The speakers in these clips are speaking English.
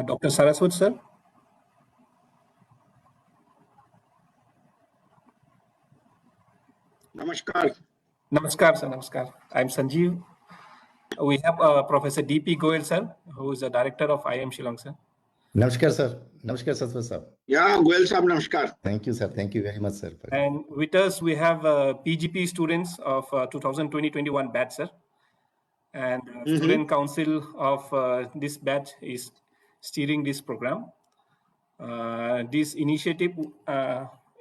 Dr. Saraswat, sir. Namaskar. Namaskar, sir. Namaskar. I'm Sanjeev. We have Professor D.P. Goyal, sir, who is the director of IIM Shillong, sir. Namaskar, sir. Namaskar, Saraswat, sir. Yeah, Goyal Sahab, namaskar. Thank you, sir. Thank you very much, sir. And with us, we have PGP students of 2020-21 batch, sir. And student council of this batch is steering this program. This initiative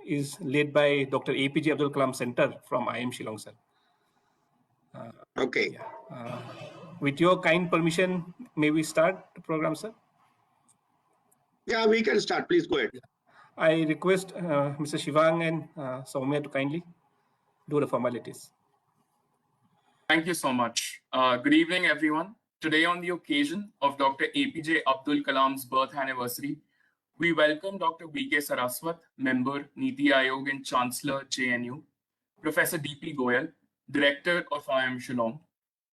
is led by Dr. A.P.J. Abdul Kalam Centre from IIM Shillong, sir. Okay. Yeah. With your kind permission, may we start the program, sir? Yeah, we can start. Please go ahead. I request Mr. Shivang and Soumya to kindly do the formalities. Thank you so much. Good evening, everyone. Today, on the occasion of Dr. A.P.J. Abdul Kalam's birth anniversary, we welcome Dr. VK Saraswat, member, NITI Aayog and Chancellor, JNU, Professor D.P. Goyal, Director of IIM Shillong,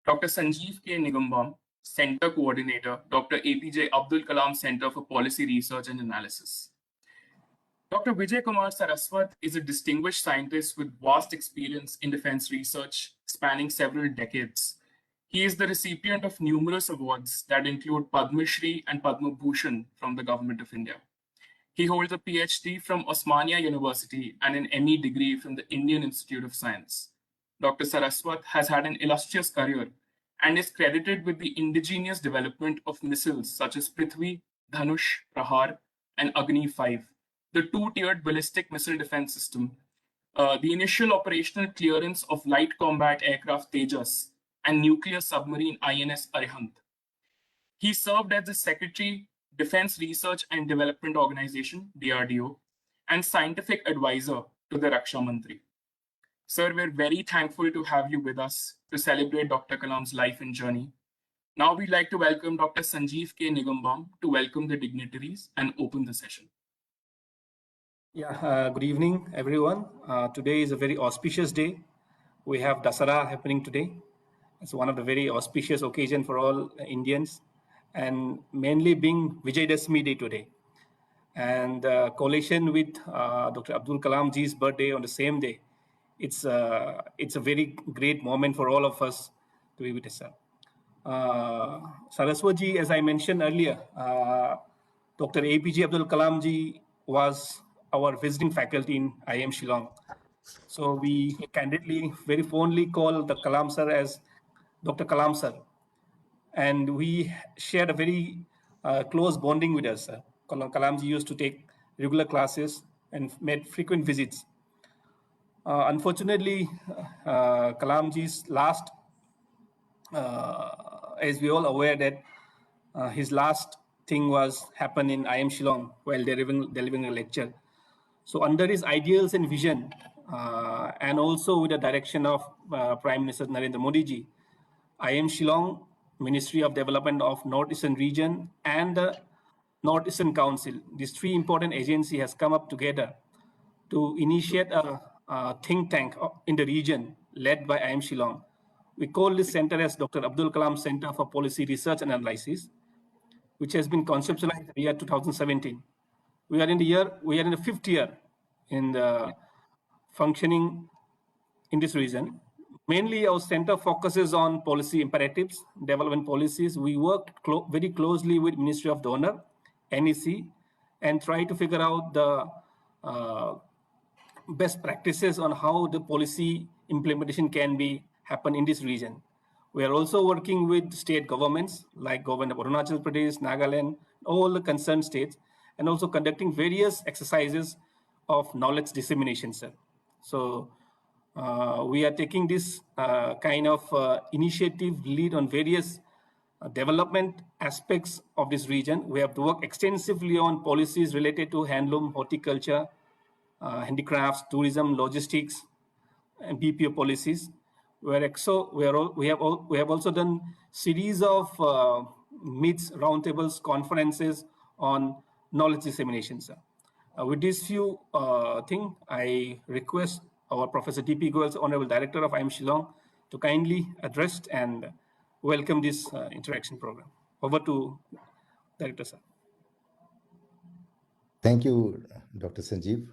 Dr. Sanjeev K. Nigambam, Center Coordinator, Dr. A.P.J. Abdul Kalam Centre for Policy Research and Analysis. Dr. Vijay Kumar Saraswat is a distinguished scientist with vast experience in defense research spanning several decades. He is the recipient of numerous awards that include Padma Shri and Padma Bhushan from the Government of India. He holds a PhD from Osmania University and an ME degree from the Indian Institute of Science. Dr. Saraswat has had an illustrious career and is credited with the indigenous development of missiles such as Prithvi, Dhanush, Prahar, and Agni 5, the two-tiered ballistic missile defense system, the initial operational clearance of light combat aircraft Tejas, and nuclear submarine INS Arihant. He served as the Secretary, Defense Research and Development Organization, DRDO, and scientific advisor to the Raksha Mantri. Sir, we're very thankful to have you with us to celebrate Dr. Kalam's life and journey. Now we'd like to welcome Dr. Sanjeev K. Nigambam to welcome the dignitaries and open the session. Yeah, good evening, everyone. Today is a very auspicious day. We have Dasara happening today. It's one of the very auspicious occasion for all Indians, and mainly being Vijay Dasmi Day today. And collation with Dr. Abdul Kalam ji's birthday on the same day. It's a very great moment for all of us to be with his son. Saraswat ji, as I mentioned earlier, Dr. A.P.J. Abdul Kalam ji was our visiting faculty in IIM Shillong. So we candidly, very fondly call the Kalam sir as Dr. Kalam sir. And we shared a very close bonding with us. Kalam ji used to take regular classes and made frequent visits. Unfortunately, Kalam ji's last, as we all aware that his last thing was happened in IIM Shillong while delivering a lecture. So under his ideals and vision, and also with the direction of Prime Minister Narendra Modi ji, IIM Shillong, Ministry of Development of Northeastern Region, and the Northeastern Council, these three important agencies has come up together to initiate a think tank in the region led by IIM Shillong. We call this center as Dr. Abdul Kalam Centre for Policy Research and Analysis, which has been conceptualized in the year 2017. We are in the fifth year in the functioning in this region. Mainly, our center focuses on policy imperatives, development policies. We work very closely with Ministry of Donor, NEC, and try to figure out the best practices on how the policy implementation can be happen in this region. We are also working with state governments like government of Arunachal Pradesh, Nagaland, all the concerned states, and also conducting various exercises of knowledge dissemination, sir. So we are taking this kind of initiative lead on various development aspects of this region. We have to work extensively on policies related to handloom, horticulture, handicrafts, tourism, logistics, and BPO policies. We have also done series of meets, roundtables, conferences on knowledge dissemination, sir. With these few things, I request our Professor D.P. Goyal, Honorable Director of IIM Shillong, to kindly address and welcome this interaction program. Over to Director sir. Thank you, Dr. Sanjeev.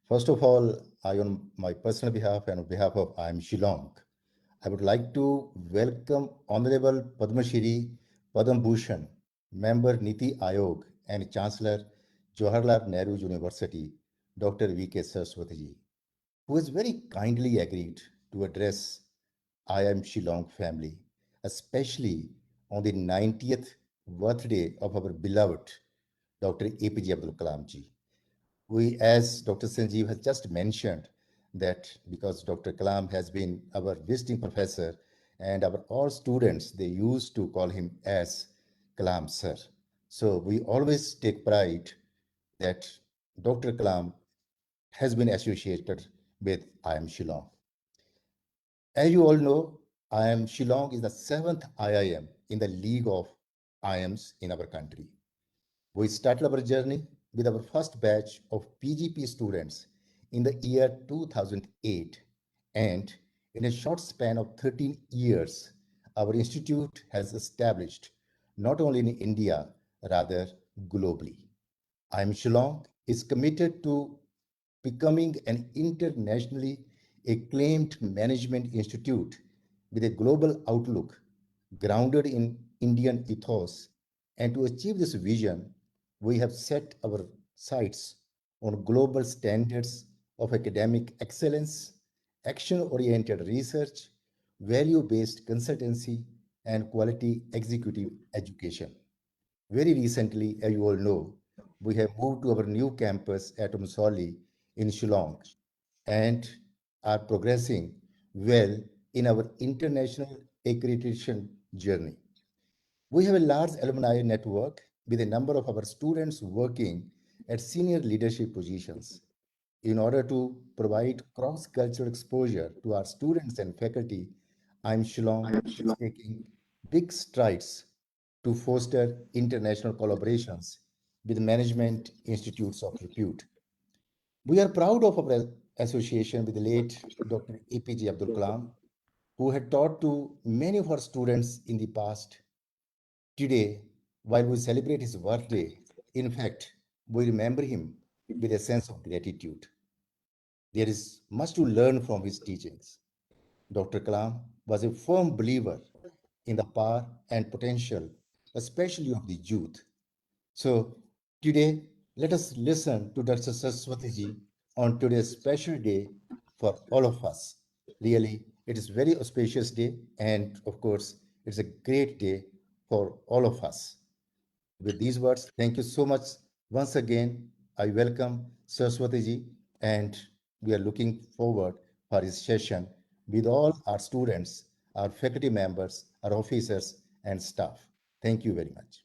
First of all, on my personal behalf and on behalf of IIM Shillong, I would like to welcome Honorable Padma Shri Padam Bhushan, Member NITI Aayog and Chancellor Jawaharlal Nehru University, Dr. VK Saraswat ji, who has very kindly agreed to address IIM Shillong family, especially on the 90th birthday of our beloved Dr. APJ Abdul Kalam ji. We, as Dr. Sanjeev has just mentioned, that because Dr. Kalam has been our visiting professor and our all students, they used to call him as Kalam sir. So we always take pride that Dr. Kalam has been associated with IIM Shillong. As you all know, IIM Shillong is the 7th IIM in the league of IIMs in our country. We started our journey with our first batch of PGP students in the year 2008, and in a short span of 13 years, our institute has established not only in India, rather globally. IIM Shillong is committed to becoming an internationally acclaimed management institute with a global outlook grounded in Indian ethos. And to achieve this vision, we have set our sights on global standards of academic excellence, action-oriented research, value-based consultancy, and quality executive education. Very recently, as you all know, we have moved to our new campus at Umsoli in Shillong and are progressing well in our international accreditation journey. We have a large alumni network with a number of our students working at senior leadership positions. In order to provide cross-cultural exposure to our students and faculty, IIM Shillong is taking big strides to foster international collaborations with management institutes of repute. We are proud of our association with the late Dr. APJ Abdul Kalam, who had taught to many of our students in the past. Today, while we celebrate his birthday, in fact, we remember him with a sense of gratitude. There is much to learn from his teachings. Dr. Kalam was a firm believer in the power and potential, especially of the youth. So today, let us listen to Dr. Saraswati on today's special day for all of us. Really, it is very auspicious day, and of course, it's a great day for all of us. With these words, thank you so much. Once again, I welcome Saraswati and we are looking forward for his session with all our students, our faculty members, our officers, and staff. Thank you very much.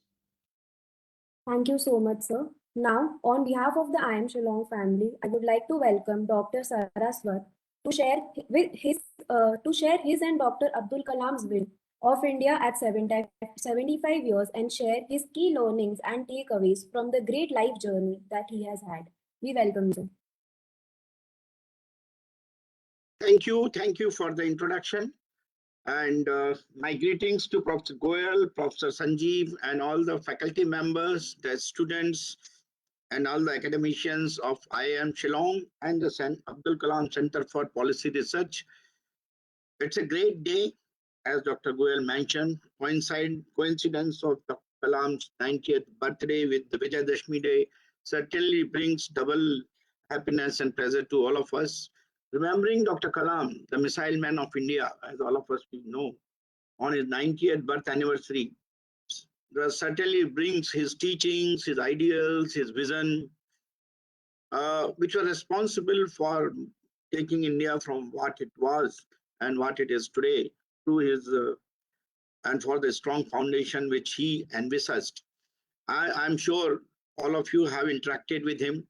Thank you so much, sir. Now, on behalf of the IIM Shillong family, I would like to welcome Dr. Saraswat to share his and Dr. Abdul Kalam's vision of India at 75 years and share his key learnings and takeaways from the great life journey that he has had. We welcome you. Thank you for the introduction. And my greetings to Professor Goyal, Professor Sanjeev, and all the faculty members, the students, and all the academicians of IIM Shillong and the Abdul Kalam Centre for Policy Research. It's a great day, as Dr. Goyal mentioned, coincidence of Dr. Kalam's 90th birthday with the Vijayadashmi Day certainly brings double happiness and pleasure to all of us. Remembering Dr. Kalam, the missile man of India, as all of us we know, on his 90th birth anniversary, certainly brings his teachings, his ideals, his vision, which were responsible for taking India from what it was and what it is today, through his and for the strong foundation which he envisaged. I'm sure all of you have interacted with him.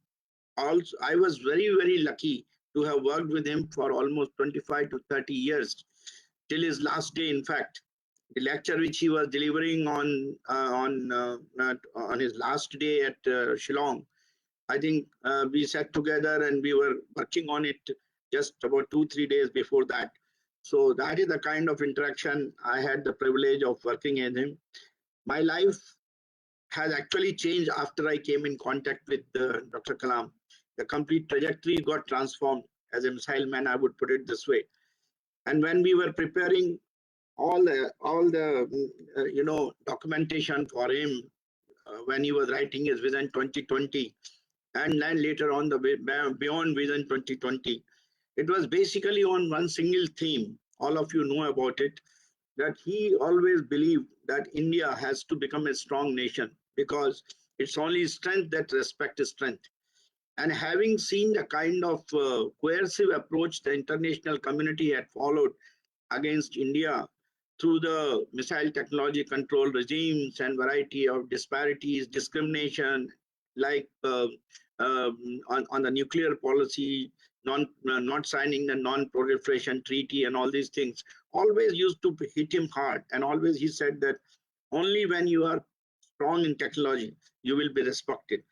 Also, I was very lucky to have worked with him for almost 25 to 30 years, till his last day. In fact, the lecture which he was delivering on his last day at Shillong, I think we sat together and we were working on it just about 2-3 days before that. So that is the kind of interaction I had the privilege of working in him. My life has actually changed after I came in contact with Dr. Kalam. The complete trajectory got transformed as a missile man, I would put it this way. And when we were preparing all the documentation for him when he was writing his Vision 2020, and then later on the Beyond Vision 2020, it was basically on one single theme. All of you know about it, that he always believed that India has to become a strong nation because it's only strength that respects strength. And having seen the kind of coercive approach the international community had followed against India through the missile technology control regimes and variety of disparities, discrimination, like on the nuclear policy, not signing the non-proliferation treaty and all these things, always used to hit him hard. And always he said that only when you are strong in technology, you will be respected.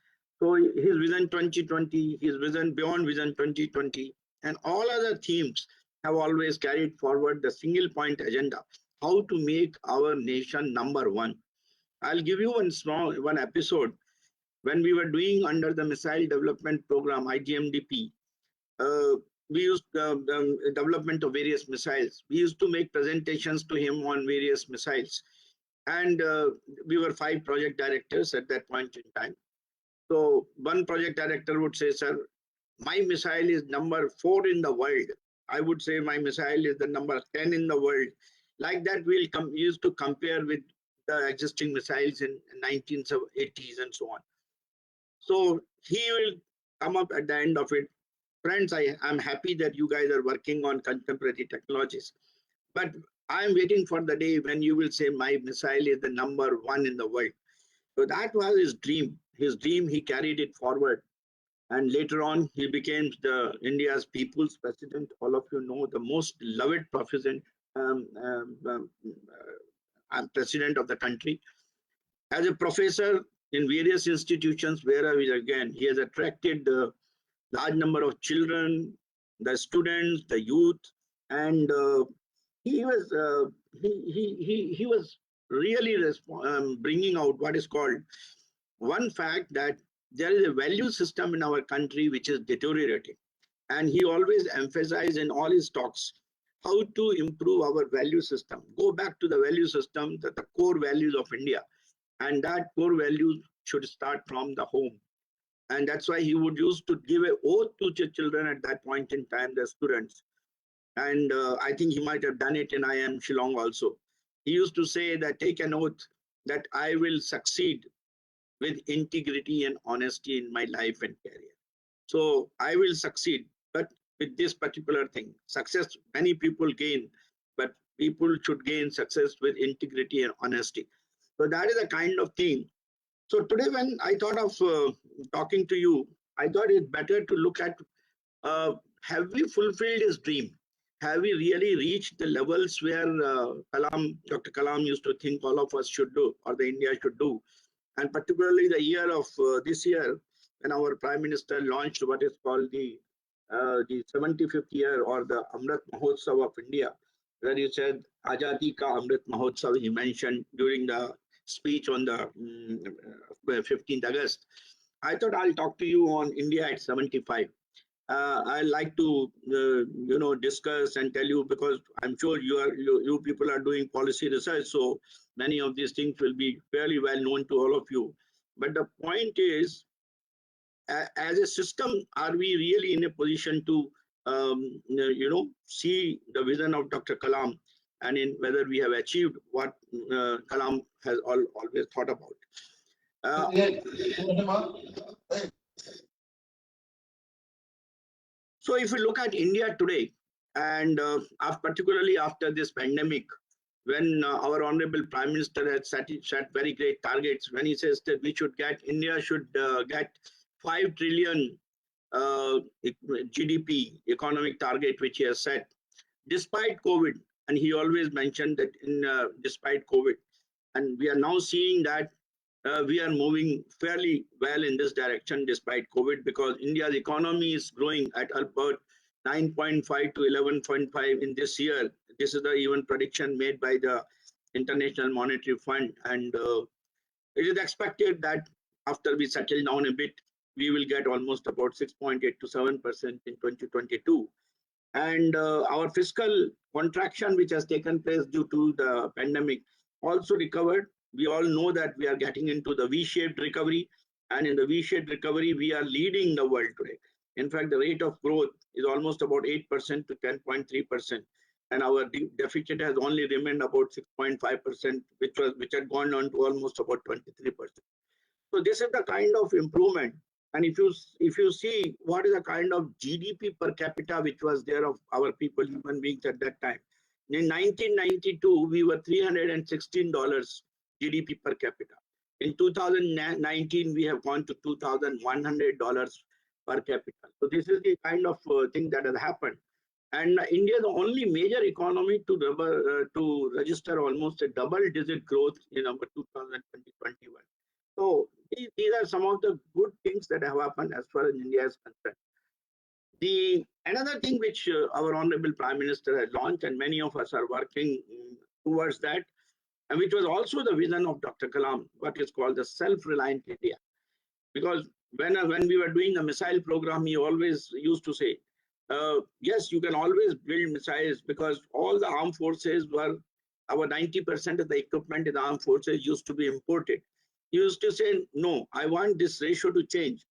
So his Vision 2020, his Vision Beyond Vision 2020, and all other themes have always carried forward the single point agenda, how to make our nation number one. I'll give you one episode when we were doing under the Missile Development Program, IGMDP. We used the development of various missiles. We used to make presentations to him on various missiles. And we were 5 project directors at that point in time. So one project director would say, sir, my missile is number 4 in the world. I would say my missile is the number 10 in the world. Like that, we'll used to compare with the existing missiles in 1980s and so on. So he will come up at the end of it. Friends, I'm happy that you guys are working on contemporary technologies, but I'm waiting for the day when you will say my missile is the number 1 in the world. So that was his dream. His dream, he carried it forward. And later on, he became India's People's President. All of you know, the most loved president of the country. As a professor in various institutions, wherever again, he has attracted the large number of children, the students, the youth, and he was really bringing out what is called one fact, that there is a value system in our country which is deteriorating, and he always emphasized in all his talks how to improve our value system, go back to the value system, the core values of India, and that core values should start from the home. And that's why he would use to give an oath to the children at that point in time, the students. And I think he might have done it in IIM Shillong also. He used to say that, take an oath that I will succeed with integrity and honesty in my life and career. So I will succeed, but with this particular thing, success many people gain, but people should gain success with integrity and honesty. So that is the kind of thing. So today when I thought of talking to you, I thought it better to look at, have we fulfilled his dream? Have we really reached the levels where Dr. Kalam used to think all of us should do, or the India should do? And particularly the year of this year, when our Prime Minister launched what is called the 75th year, or the Amrit Mahotsav of India, where he said Azadi Ka Amrit Mahotsav, he mentioned during the speech on the 15th August. I thought I'll talk to you on India at 75. I like to discuss and tell you, because I'm sure you people are doing policy research, so many of these things will be fairly well known to all of you. But the point is, as a system, are we really in a position to see the vision of Dr. Kalam, and in whether we have achieved what Kalam has always thought about? So if you look at India today, and particularly after this pandemic, when our Honorable Prime Minister had set very great targets, when he says that India should get 5 trillion GDP economic target, which he has set, despite COVID. And he always mentioned that despite COVID. And we are now seeing that we are moving fairly well in this direction despite COVID, because India's economy is growing at about 9.5 to 11.5 in this year. This is the even prediction made by the International Monetary Fund, and it is expected that after we settle down a bit, we will get almost about 6.8 to 7% in 2022. And our fiscal contraction, which has taken place due to the pandemic, also recovered. We all know that we are getting into the V-shaped recovery, and in the V-shaped recovery, we are leading the world today. In fact, the rate of growth is almost about 8% to 10.3%, and our deficit has only remained about 6.5%, which had gone on to almost about 23%. So this is the kind of improvement. And if you see what is the kind of GDP per capita which was there of our people, human beings at that time. In 1992, we were $316 GDP per capita. In 2019, we have gone to $2,100 per capita. So this is the kind of thing that has happened. And India is the only major economy to register almost a double-digit growth in our 2020-21. So these are some of the good things that have happened as far as India is concerned. Another thing which our Honorable Prime Minister has launched, and many of us are working towards that, and which was also the vision of Dr. Kalam, what is called the self-reliant India. Because when we were doing the missile program, he always used to say, yes, you can always build missiles, because all the armed forces were, our 90% of the equipment in the armed forces used to be imported. He used to say, no, I want this ratio to change.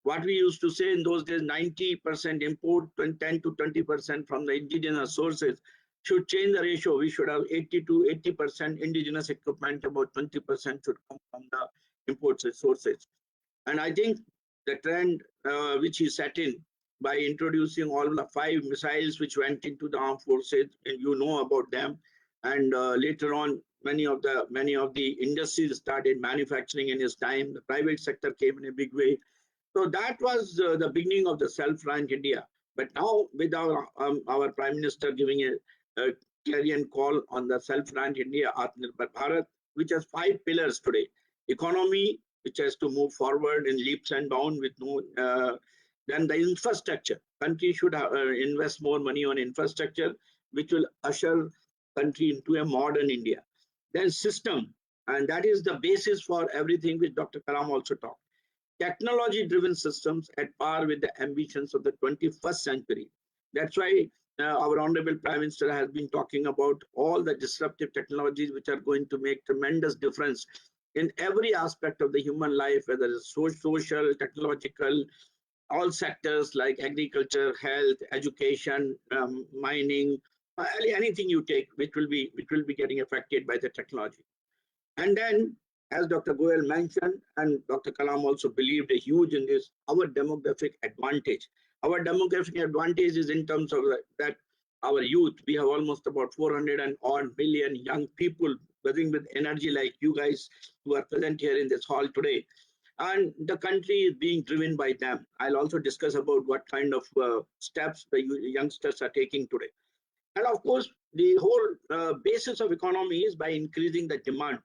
What we used to say in those days, 90% import, 10 to 20% from the indigenous sources, should change the ratio. We should have 80 to 80% indigenous equipment, about 20% should come from the imported sources. And I think the trend which he set in by introducing all the 5 missiles which went into the armed forces, and you know about them, and later on many of the industries started manufacturing in his time. The private sector came in a big way. So that was the beginning of the self-reliant India. But now with our Prime Minister giving a clarion call on the self-reliant India, Atmanirbhar Bharat, which has 5 pillars today. Economy, which has to move forward in leaps and bounds with no, then the infrastructure. Country should invest more money on infrastructure, which will usher country into a modern India. Then system, and that is the basis for everything which Dr. Kalam also talked. Technology-driven systems at par with the ambitions of the 21st century. That's why our Honorable Prime Minister has been talking about all the disruptive technologies which are going to make tremendous difference in every aspect of the human life, whether it's social, technological, all sectors like agriculture, health, education, mining, anything you take, which will be getting affected by the technology. And then, as Dr. Goel mentioned, and Dr. Kalam also believed a huge in this, our demographic advantage. Our demographic advantage is in terms of that our youth, we have almost about 400 and odd million young people buzzing with energy like you guys who are present here in this hall today. And the country is being driven by them. I'll also discuss about what kind of steps the youngsters are taking today. And of course, the whole basis of economy is by increasing the demand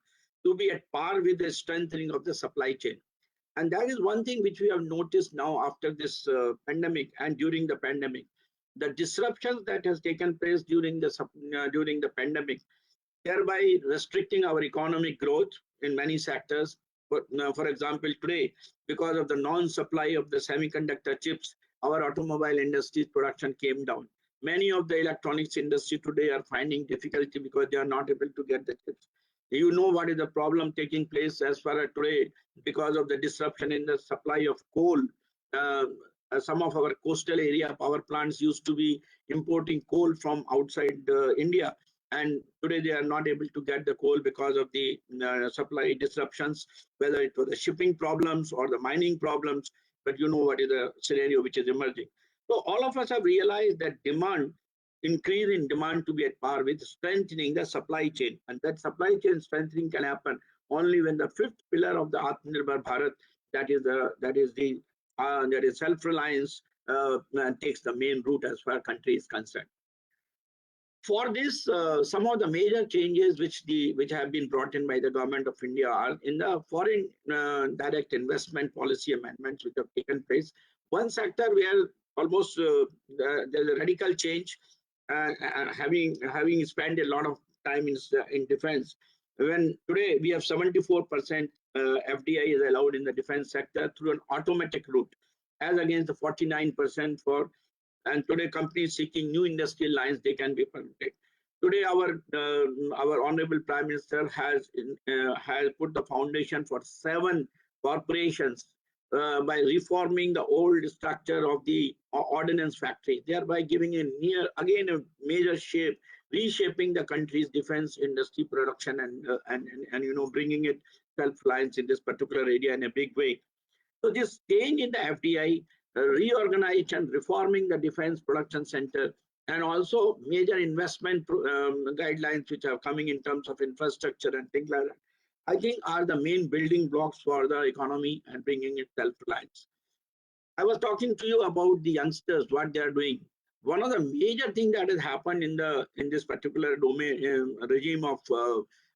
to be at par with the strengthening of the supply chain. And that is one thing which we have noticed now after this pandemic and during the pandemic. The disruptions that has taken place during the pandemic, thereby restricting our economic growth in many sectors. But for example, today, because of the non-supply of the semiconductor chips, our automobile industry's production came down. Many of the electronics industry today are finding difficulty because they are not able to get the chips. You know what is the problem taking place as far as today because of the disruption in the supply of coal. Some of our coastal area power plants used to be importing coal from outside India, and today they are not able to get the coal because of the supply disruptions, whether it was the shipping problems or the mining problems. But you know what is the scenario which is emerging. So all of us have realized that increase in demand to be at par with strengthening the supply chain, and that supply chain strengthening can happen only when the 5th pillar of the Atmanirbhar Bharat, that is self-reliance, takes the main route as far as country is concerned. For this, some of the major changes which have been brought in by the government of India are in the foreign direct investment policy amendments which have taken place. One sector where almost there's a radical change. Having spent a lot of time in defense, when today we have 74% FDI is allowed in the defense sector through an automatic route, as against the 49% for. And today companies seeking new industrial lines, they can be permitted. Today our honorable Prime Minister has put the foundation for 7 corporations by reforming the old structure of the ordnance factory, thereby giving a major shape, reshaping the country's defense industry production and bringing it self-reliance in this particular area in a big way. So this change in the FDI, reorganization, reforming the defense production center, and also major investment guidelines which are coming in terms of infrastructure and things like that, I think are the main building blocks for the economy and bringing it self-reliance. I was talking to you about the youngsters, what they are doing. One of the major things that has happened in this particular domain regime of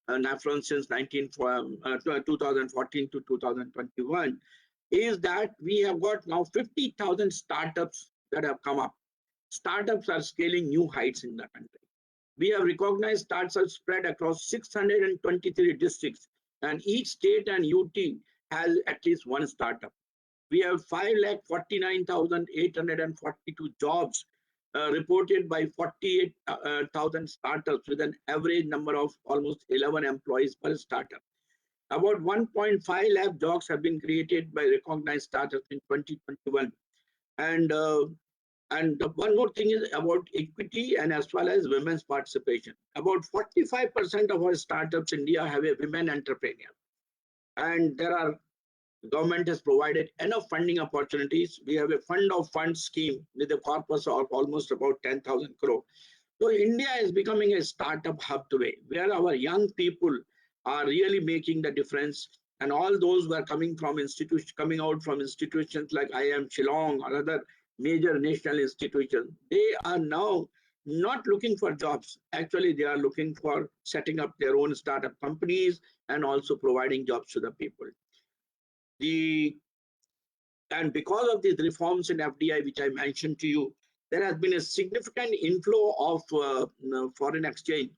NAFRON since 2014 to 2021 is that we have got now 50,000 startups that have come up. Startups are scaling new heights in the country. We have recognized startups spread across 623 districts, and each state and UT has at least one startup. We have 5,49,842 jobs reported by 48,000 startups with an average number of almost 11 employees per startup. About 1.5 lakh jobs have been created by recognized startups in 2021. And one more thing is about equity and as well as women's participation. About 45% of our startups in India have a women entrepreneur. And government has provided enough funding opportunities. We have a fund of funds scheme with a corpus of almost about 10,000 crore. So India is becoming a startup hub today, where our young people are really making the difference. And all those who are coming out from institutions like IIM Shillong or other major national institutions, they are now not looking for jobs. Actually, they are looking for setting up their own startup companies and also providing jobs to the people. And because of these reforms in FDI, which I mentioned to you, there has been a significant inflow of foreign exchange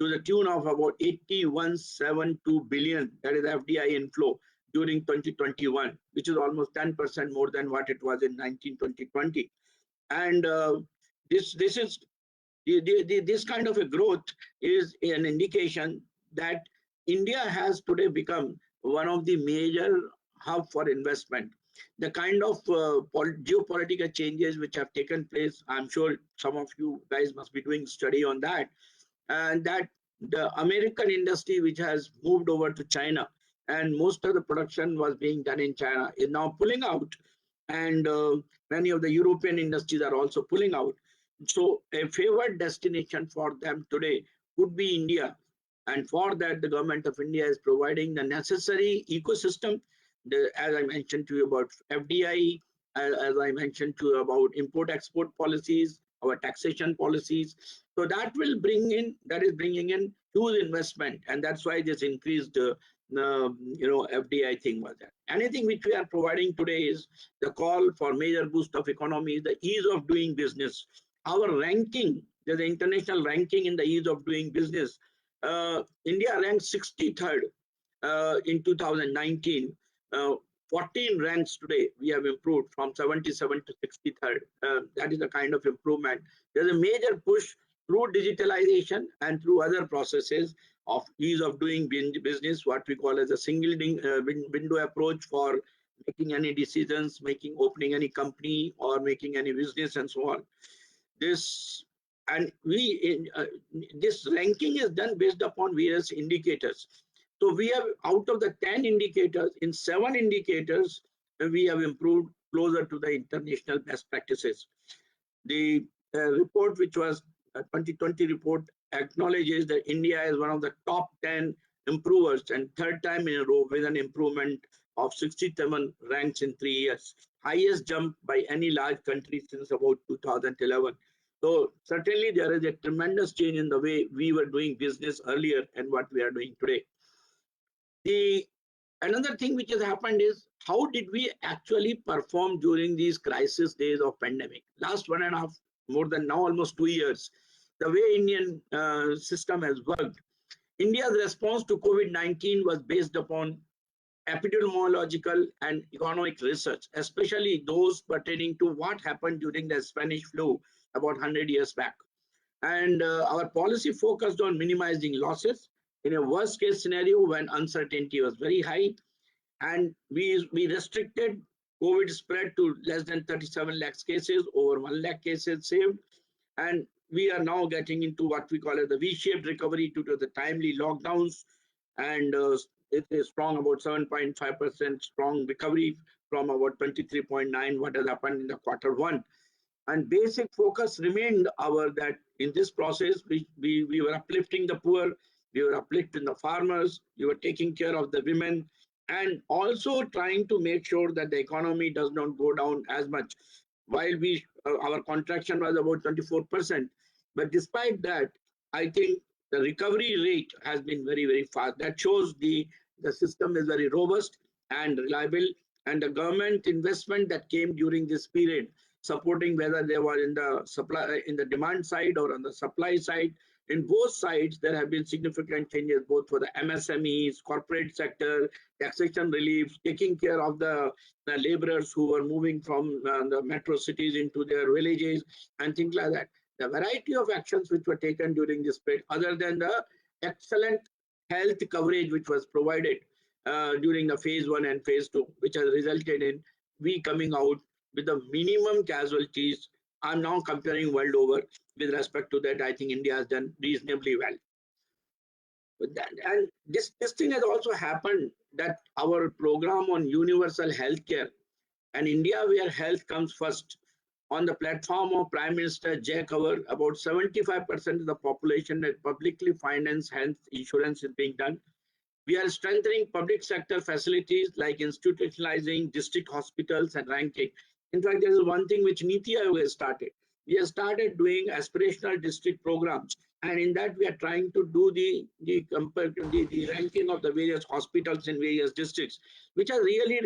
to the tune of about 8172 billion. That is FDI inflow during 2021, which is almost 10% more than what it was in 2020. And this kind of a growth is an indication that India has today become one of the major hub for investment. The kind of geopolitical changes which have taken place, I'm sure some of you guys must be doing study on that, and that the American industry, which has moved over to China, and most of the production was being done in China, is now pulling out, and many of the European industries are also pulling out. So a favored destination for them today would be India. And for that, the government of India is providing the necessary ecosystem. As I mentioned to you about FDI, as I mentioned to you about import-export policies, our taxation policies. So that is bringing in huge investment, and that's why this increased FDI thing was there. Anything which we are providing today is the call for major boost of economy, the ease of doing business. Our ranking, there's an international ranking in the ease of doing business. India ranked 63rd in 2019. 14 ranks today, we have improved from 77 to 63rd. That is the kind of improvement. There's a major push through digitalization and through other processes of ease of doing business, what we call as a single window approach for making any decisions, opening any company or making any business and so on. This ranking is done based upon various indicators. So we have, out of the 10 indicators, in 7 indicators, we have improved closer to the international best practices. The report, which was a 2020 report, acknowledges that India is one of the top 10 improvers and third time in a row with an improvement of 67 ranks in 3 years. Highest jump by any large country since about 2011. So certainly there is a tremendous change in the way we were doing business earlier and what we are doing today. Another thing which has happened is how did we actually perform during these crisis days of pandemic? Last 1.5, more than now almost 2 years, the way Indian system has worked. India's response to COVID-19 was based upon epidemiological and economic research, especially those pertaining to what happened during the Spanish flu about 100 years back. And our policy focused on minimizing losses in a worst case scenario when uncertainty was very high. And we restricted COVID spread to less than 37 lakhs cases, over 1 lakh cases saved. And we are now getting into what we call as the V-shaped recovery due to the timely lockdowns. And it is strong, about 7.5% strong recovery from about 23.9 what has happened in the Q1. And basic focus remained that in this process, we were uplifting the poor, we were uplifting the farmers, we were taking care of the women, and also trying to make sure that the economy does not go down as much. While our contraction was about 24%, but despite that, I think the recovery rate has been very, very fast. That shows the system is very robust and reliable, and the government investment that came during this period, supporting whether they were in the supply, in the demand side or on the supply side. In both sides, there have been significant changes, both for the MSMEs, corporate sector, taxation reliefs, taking care of the laborers who were moving from the metro cities into their villages and things like that. The variety of actions which were taken during this period, other than the excellent health coverage which was provided during the phase 1 and phase 2, which has resulted in we coming out with the minimum casualties. I'm now comparing world over. With respect to that, I think India has done reasonably well. And this thing has also happened, that our program on universal healthcare and India where health comes first, on the platform of Prime Minister Jai Cover, about 75% of the population that publicly financed health insurance is being done. We are strengthening public sector facilities like institutionalizing district hospitals and ranking. In fact, there is one thing which NITI Aayog has started. We have started doing aspirational district programs, and in that we are trying to do the ranking of the various hospitals in various districts, which has really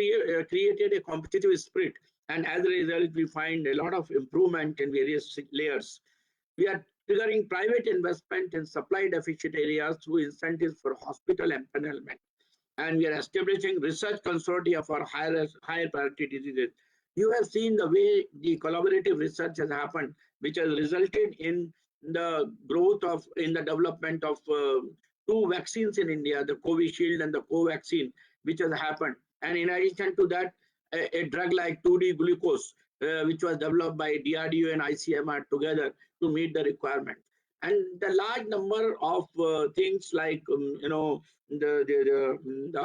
created a competitive spirit. And as a result, we find a lot of improvement in various layers. We are triggering private investment in supply deficit areas through incentives for hospital empanelment. And we are establishing research consortia for higher priority diseases. You have seen the way the collaborative research has happened, which has resulted in the growth of, in the development of 2 vaccines in India, the Covishield and the Covaxin, which has happened. And in addition to that, a drug like 2D glucose, which was developed by DRDO and ICMR together to meet the requirement. And the large number of things like, the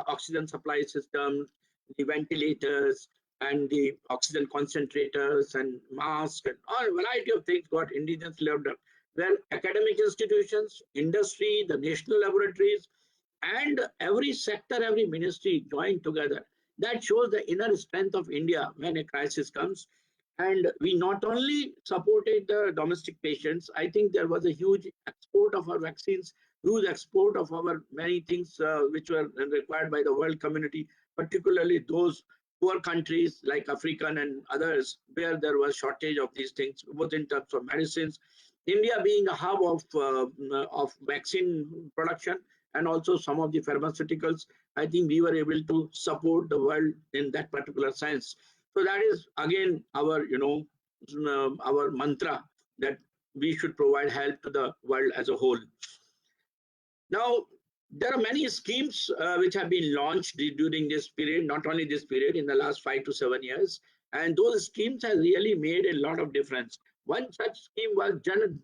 oxygen supply systems, the ventilators, and the oxygen concentrators and masks and all variety of things got indigenously developed, where academic institutions, industry, the national laboratories, and every sector, every ministry joined together. That shows the inner strength of India when a crisis comes. And we not only supported the domestic patients, I think there was a huge export of our vaccines, huge export of our many things which were required by the world community, particularly those poor countries like African and others, where there was shortage of these things, both in terms of medicines. India being a hub of vaccine production and also some of the pharmaceuticals, I think we were able to support the world in that particular sense. So that is again our, our mantra, that we should provide help to the world as a whole. Now, there are many schemes which have been launched during this period, not only this period, in the last 5 to 7 years. And those schemes have really made a lot of difference. One such scheme was Jan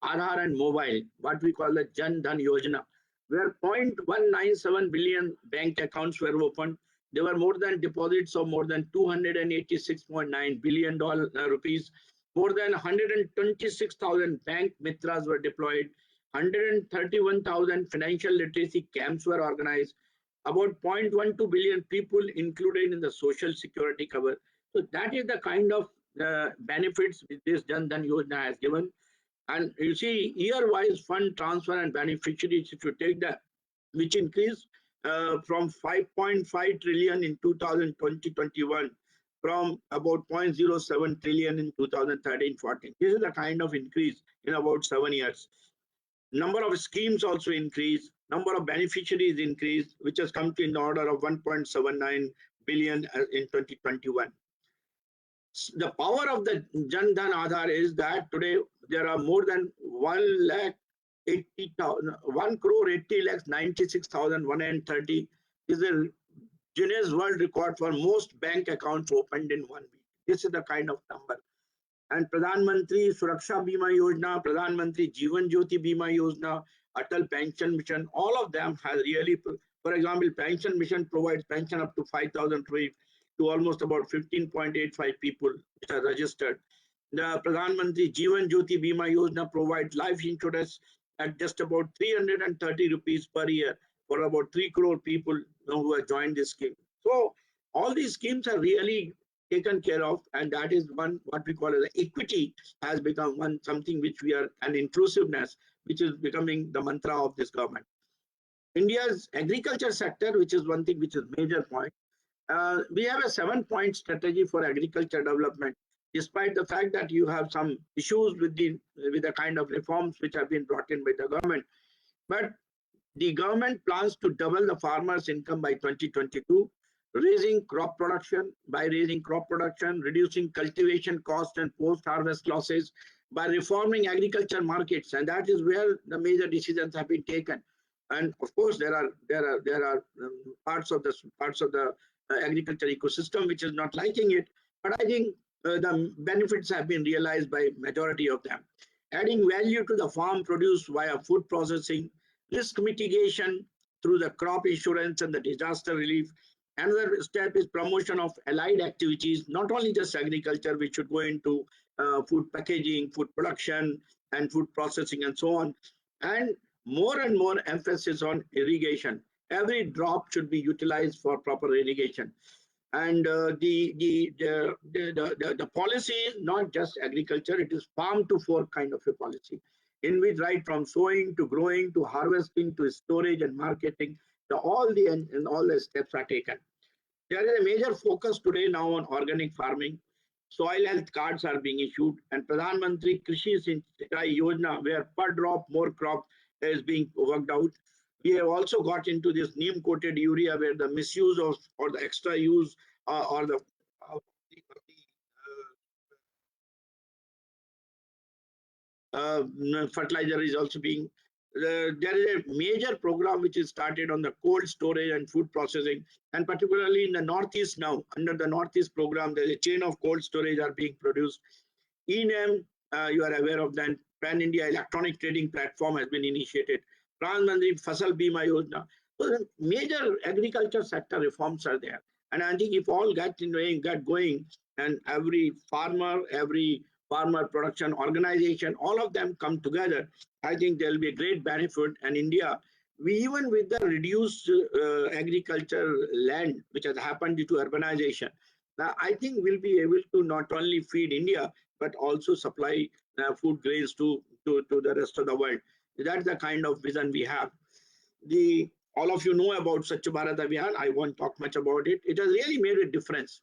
Aadhaar and Mobile, what we call the Jan Dhan Yojana, where 0.197 billion bank accounts were opened. There were more than deposits of more than $286.9 billion rupees. More than 126,000 bank mitras were deployed. 131,000 financial literacy camps were organized. About 0.12 billion people included in the social security cover. So that is the kind of benefits this Jan Dhan Yojana has given. And you see, year-wise fund transfer and beneficiaries, if you take that, which increased from 5.5 trillion in 2020-21, from about 0.07 trillion in 2013-14. This is the kind of increase in about 7 years. Number of schemes also increased, number of beneficiaries increased, which has come to in the order of 1.79 billion in 2021. The power of the Jan Dhan Aadhar is that today there are more than 1,80,96,130 is a Guinness World Record for most bank accounts opened in 1 week. This is the kind of number. And Pradhan Mantri Suraksha Bima Yojana, Pradhan Mantri Jeevan Jyoti Bima Yojana, Atal Pension Mission, all of them have really, for example, Pension Mission provides pension up to 5,000 rupees to almost about 15.85 people which are registered. The Pradhan Mantri Jeevan Jyoti Bima Yojana provides life insurance at just about 330 rupees per year for about 3 crore people who have joined this scheme. So all these schemes are really taken care of, and that is one what we call as equity has become one something which we are, and inclusiveness which is becoming the mantra of this government. India's agriculture sector, which is one thing which is major point. We have a 7-point strategy for agriculture development, despite the fact that you have some issues with the kind of reforms which have been brought in by the government. But the government plans to double the farmers' income by 2022, raising crop production, reducing cultivation costs and post-harvest losses, by reforming agriculture markets, and that is where the major decisions have been taken. And of course, there are parts of the agriculture ecosystem which is not liking it, but I think the benefits have been realized by majority of them. Adding value to the farm produce via food processing, risk mitigation through the crop insurance and the disaster relief. Another step is promotion of allied activities, not only just agriculture, which should go into food packaging, food production, and food processing, and so on. And more emphasis on irrigation. Every drop should be utilized for proper irrigation. And the policy is not just agriculture; it is farm to fork kind of a policy, in which right from sowing to growing to harvesting to storage and marketing, all the steps are taken. There is a major focus today now on organic farming. Soil health cards are being issued, and Pradhan Mantri Krishi Sinchay Yojana, where per drop more crop is being worked out. We have also got into this neem coated urea, where the misuse of or the extra use or the fertilizer is also being. There is a major program which is started on the cold storage and food processing, and particularly in the Northeast now. Under the Northeast program, there is a chain of cold storage are being produced. IIM, you are aware of that. Pan India electronic trading platform has been initiated. Pradhan Mantri Fasal Bima Yojana. So the major agriculture sector reforms are there, and I think if all get going, and every farmer production organization, all of them come together, I think there will be a great benefit. And India, even with the reduced agriculture land which has happened due to urbanization, now I think we'll be able to not only feed India but also supply food grains to the rest of the world. That's the kind of vision we have. All of you know about Swachh Bharat Abhiyan. I won't talk much about it. It has really made a difference.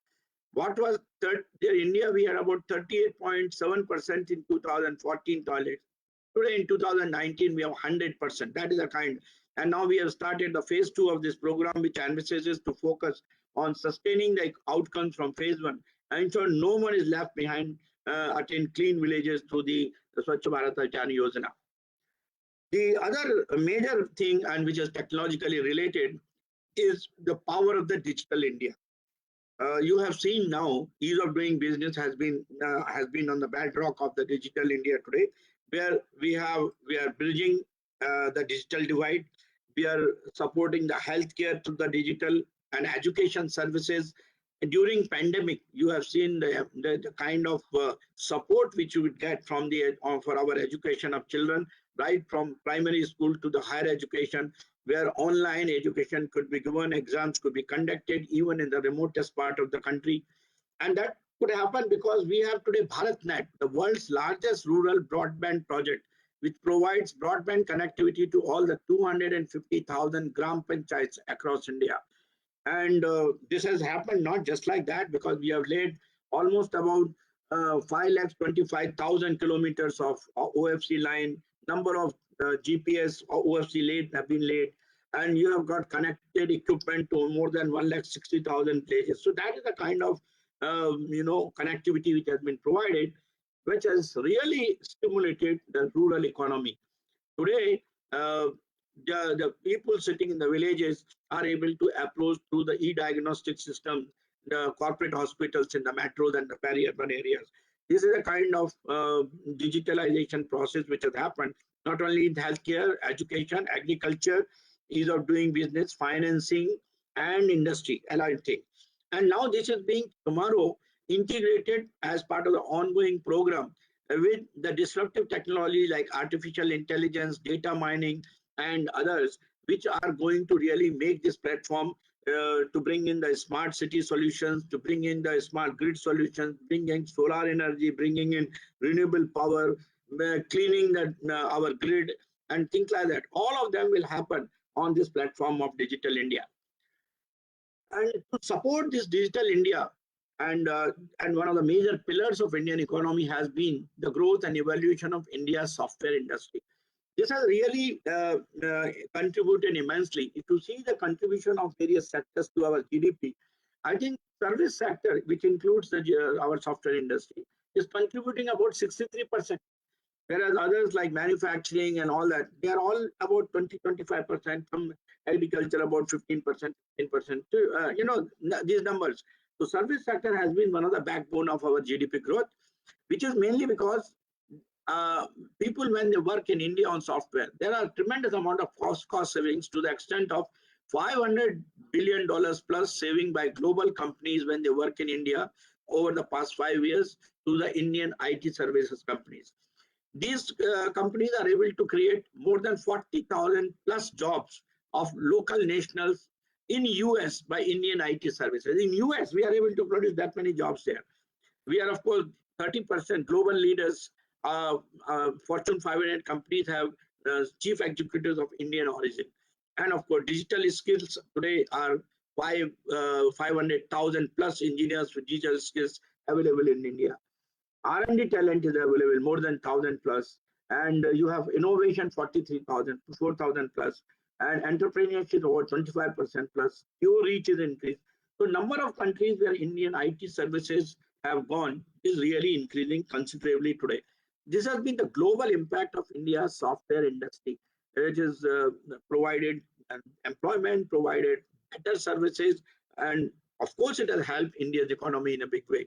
What was in India, we had about 38.7% in 2014 toilets. Today in 2019, we have 100%. That is a kind. And now we have started the phase 2 of this program, which envisages to focus on sustaining the outcomes from phase 1 and ensure no one is left behind, attain clean villages through the Swachh Bharat Abhiyan Yojana. The other major thing, and which is technologically related, is the power of the digital India. You have seen now, ease of doing business has been on the bedrock of the digital India today, where we are bridging the digital divide. We are supporting the healthcare through the digital and education services. During pandemic, you have seen the kind of support which you would get from for our education of children, right from primary school to the higher education, where online education could be given, exams could be conducted even in the remotest part of the country. And that could happen because we have today BharatNet, the world's largest rural broadband project, which provides broadband connectivity to all the 250,000 gram panchayats across India. And this has happened not just like that, because we have laid almost about 5,25,000 kilometers of OFC line, number of GPS or OFC laid have been laid, and you have got connected equipment to more than 1,60,000 places. So that is the kind of connectivity which has been provided, which has really stimulated the rural economy. Today, the people sitting in the villages are able to approach through the e-diagnostic system, the corporate hospitals in the metros and the peri-urban areas. This is a kind of digitalization process which has happened, not only in healthcare, education, agriculture, ease of doing business, financing, and industry, allied things. And now this is being tomorrow integrated as part of the ongoing program with the disruptive technology like artificial intelligence, data mining, and others, which are going to really make this platform to bring in the smart city solutions, to bring in the smart grid solutions, bringing in solar energy, bringing in renewable power, cleaning our grid, and things like that. All of them will happen on this platform of Digital India. And to support this Digital India, and one of the major pillars of Indian economy has been the growth and evolution of India's software industry. This has really contributed immensely. If you see the contribution of various sectors to our GDP, I think service sector, which includes our software industry, is contributing about 63%. Whereas others like manufacturing and all that, they are all about 20-25%, from agriculture about 15%, 10%, these numbers. So service sector has been one of the backbone of our GDP growth, which is mainly because people, when they work in India on software, there are tremendous amount of cost savings to the extent of $500 billion plus saving by global companies when they work in India over the past 5 years to the Indian IT services companies. These companies are able to create more than 40,000 plus jobs of local nationals in US by Indian IT services. In US, we are able to produce that many jobs there. We are, of course, 30% global leaders. Fortune 500 companies have chief executives of Indian origin. And of course, digital skills today are 500,000 plus engineers with digital skills available in India. R&D talent is available, more than 1,000 plus, and you have innovation 43,000 to 4,000 plus, and entrepreneurship over 25% plus. Your reach is increased. So number of countries where Indian IT services have gone is really increasing considerably today. This has been the global impact of India's software industry, which is provided employment, provided better services, and of course it has helped India's economy in a big way.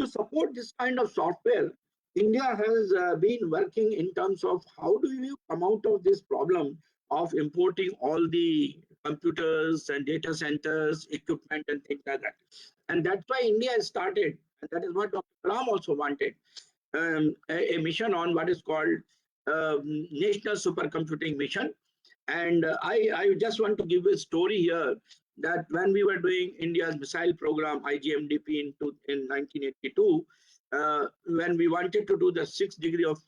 To support this kind of software, India has been working in terms of how do you come out of this problem of importing all the computers and data centers, equipment, and things like that. And that's why India has started, and that is what Dr. Kalam also wanted, a mission on what is called National Supercomputing Mission. And I just want to give a story here that when we were doing India's missile program, IGMDP in 1982, when we wanted to do the 6th degree of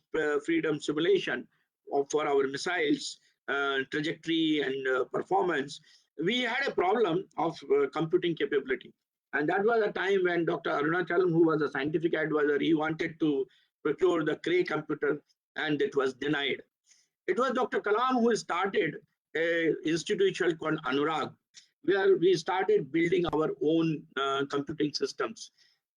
freedom simulation for our missiles, trajectory and performance, we had a problem of computing capability. And that was a time when Dr. Arunachalam, who was a scientific advisor, he wanted to procure the Cray computer, and it was denied. It was Dr. Kalam who started an institution called Anurag, where we started building our own computing systems.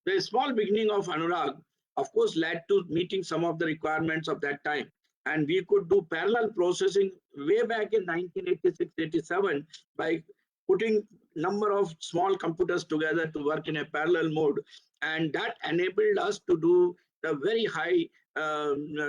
The small beginning of Anurag, of course, led to meeting some of the requirements of that time. And we could do parallel processing way back in 1986-87 by putting number of small computers together to work in a parallel mode. And that enabled us to do the very high